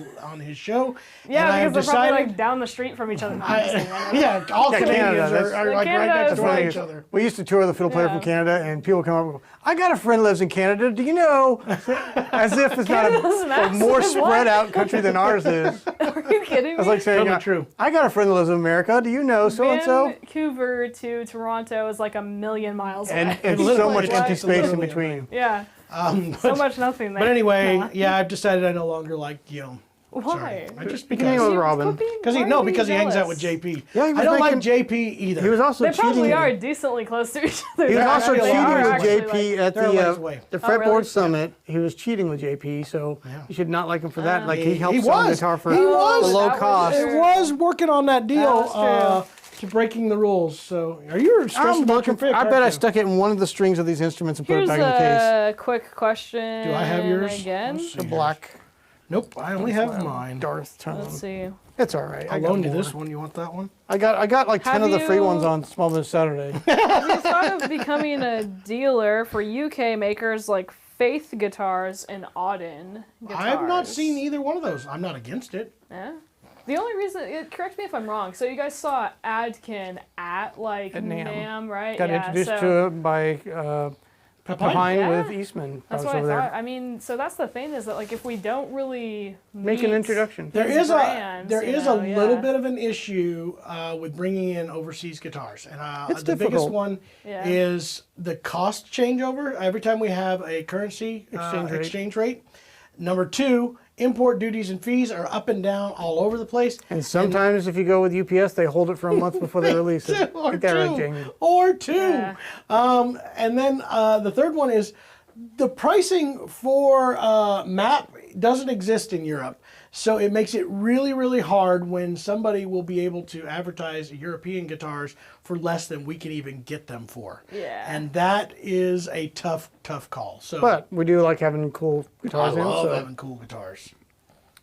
show. Yeah, and because they're probably like down the street from each other. All Canadians are like right next door to each other. We used to tour the fiddle player from Canada, and people come up and go, I got a friend lives in Canada. Do you know? As if it's not a more spread out country than ours is. Are you kidding me? I was like saying, true. I got a friend that lives in America. Do you know so-and-so? Vancouver to Toronto is like 1,000,000 miles away. And so much empty space in between. Yeah. So much nothing there. But anyway, I've decided I no longer like Guillaume. Why? I just because with Robin. Because he hangs out with JP. Yeah, I don't like JP either. He was also they cheating. probably are decently close to each other. He was also cheating with JP at the Fretboard Summit. He was cheating with JP, so you should not like him for that. Like he helped sell the guitar for low cost. It was working on that deal. To breaking the rules. So, are you stressed about your pick? I bet I stuck it in one of the strings of these instruments and put it back in the case. Here's a quick question. Do I have yours? Again? The black. Nope, I only have mine. Darth tone. Let's see. It's all right. I'll loan you this one. You want that one? I got like 10 of the free ones on Small Business Saturday. Have you thought of becoming a dealer for UK makers like Faith Guitars and Auden Guitars? I have not seen either one of those. I'm not against it. Yeah. The only reason, correct me if I'm wrong, so you guys saw Adkin at NAMM, right? Got introduced to it by Pepine with Eastman. That's what I thought. I mean, so that's the thing is that like if we don't really make an introduction, there is a little bit of an issue with bringing in overseas guitars, and the biggest one is the cost changeover every time we have a currency exchange rate. Number 2. Import duties and fees are up and down all over the place. And sometimes if you go with UPS, they hold it for a month before they release it. Or two. Yeah. And then the third one is the pricing for MAP doesn't exist in Europe. So it makes it really, really hard when somebody will be able to advertise European guitars for less than we can even get them for. Yeah. And that is a tough call. So, but we do like having cool guitars. I love having cool guitars.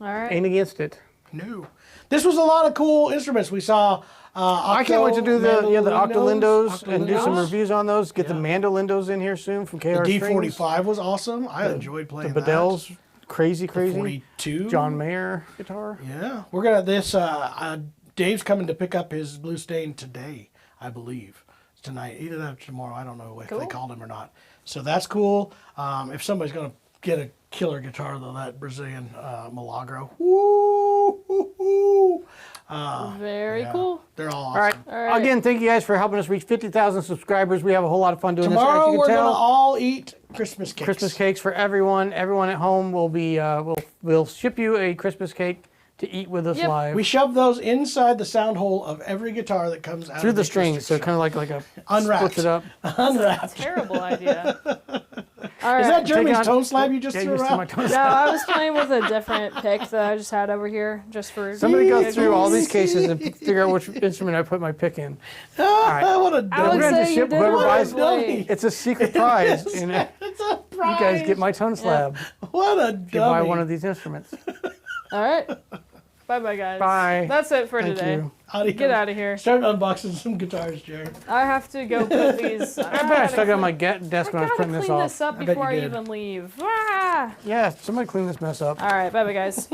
All right. Ain't against it. No. This was a lot of cool instruments. We saw I can't wait to do the Octolindos and do some reviews on those. Get the Mandolindos in here soon from KR The Strings. D45 was awesome. I enjoyed playing the Bedells. Crazy. The 42. John Mayer guitar. Yeah. We're going to, Dave's coming to pick up his Blue Stain today, I believe. Tonight. Either that or tomorrow. I don't know if they called him or not. So that's cool. If somebody's going to get a killer guitar, though, that Brazilian Milagro. Woo! Very cool. They're all awesome. All right. Again, thank you guys for helping us reach 50,000 subscribers. We have a whole lot of fun doing Tomorrow this. Tomorrow we're going to all eat Christmas cakes. Christmas cakes for everyone. Everyone at home will be. We'll ship you a Christmas cake to eat with us live. We shove those inside the sound hole of every guitar that comes out through the strings, so kind of like a unwrapped. splits it up. Unwrapped. Terrible idea. All Is right. that Jeremy's on- tone slab you just Yeah, threw you stole my around? tone No, I was playing with a different pick that I just had over here, just for. Somebody go giggles. through all these cases and figure out which instrument I put my pick in. Ah, what a I dummy. would We're gonna have to say you ship did whoever buys- wonderfully. It's a secret prize. And you It's a prize. guys get my tone slab What a if you buy dummy. one of these instruments. All right. Bye, guys. Bye. That's it for Thank today. you. Adios. Get out of here. Start unboxing some guitars, Jerry. I have to go put these. I bet I stuck it on my desk when I was gotta printing clean this this off. up bet before you I did. even leave. Ah! Yeah, somebody clean this mess up. All right, bye, guys.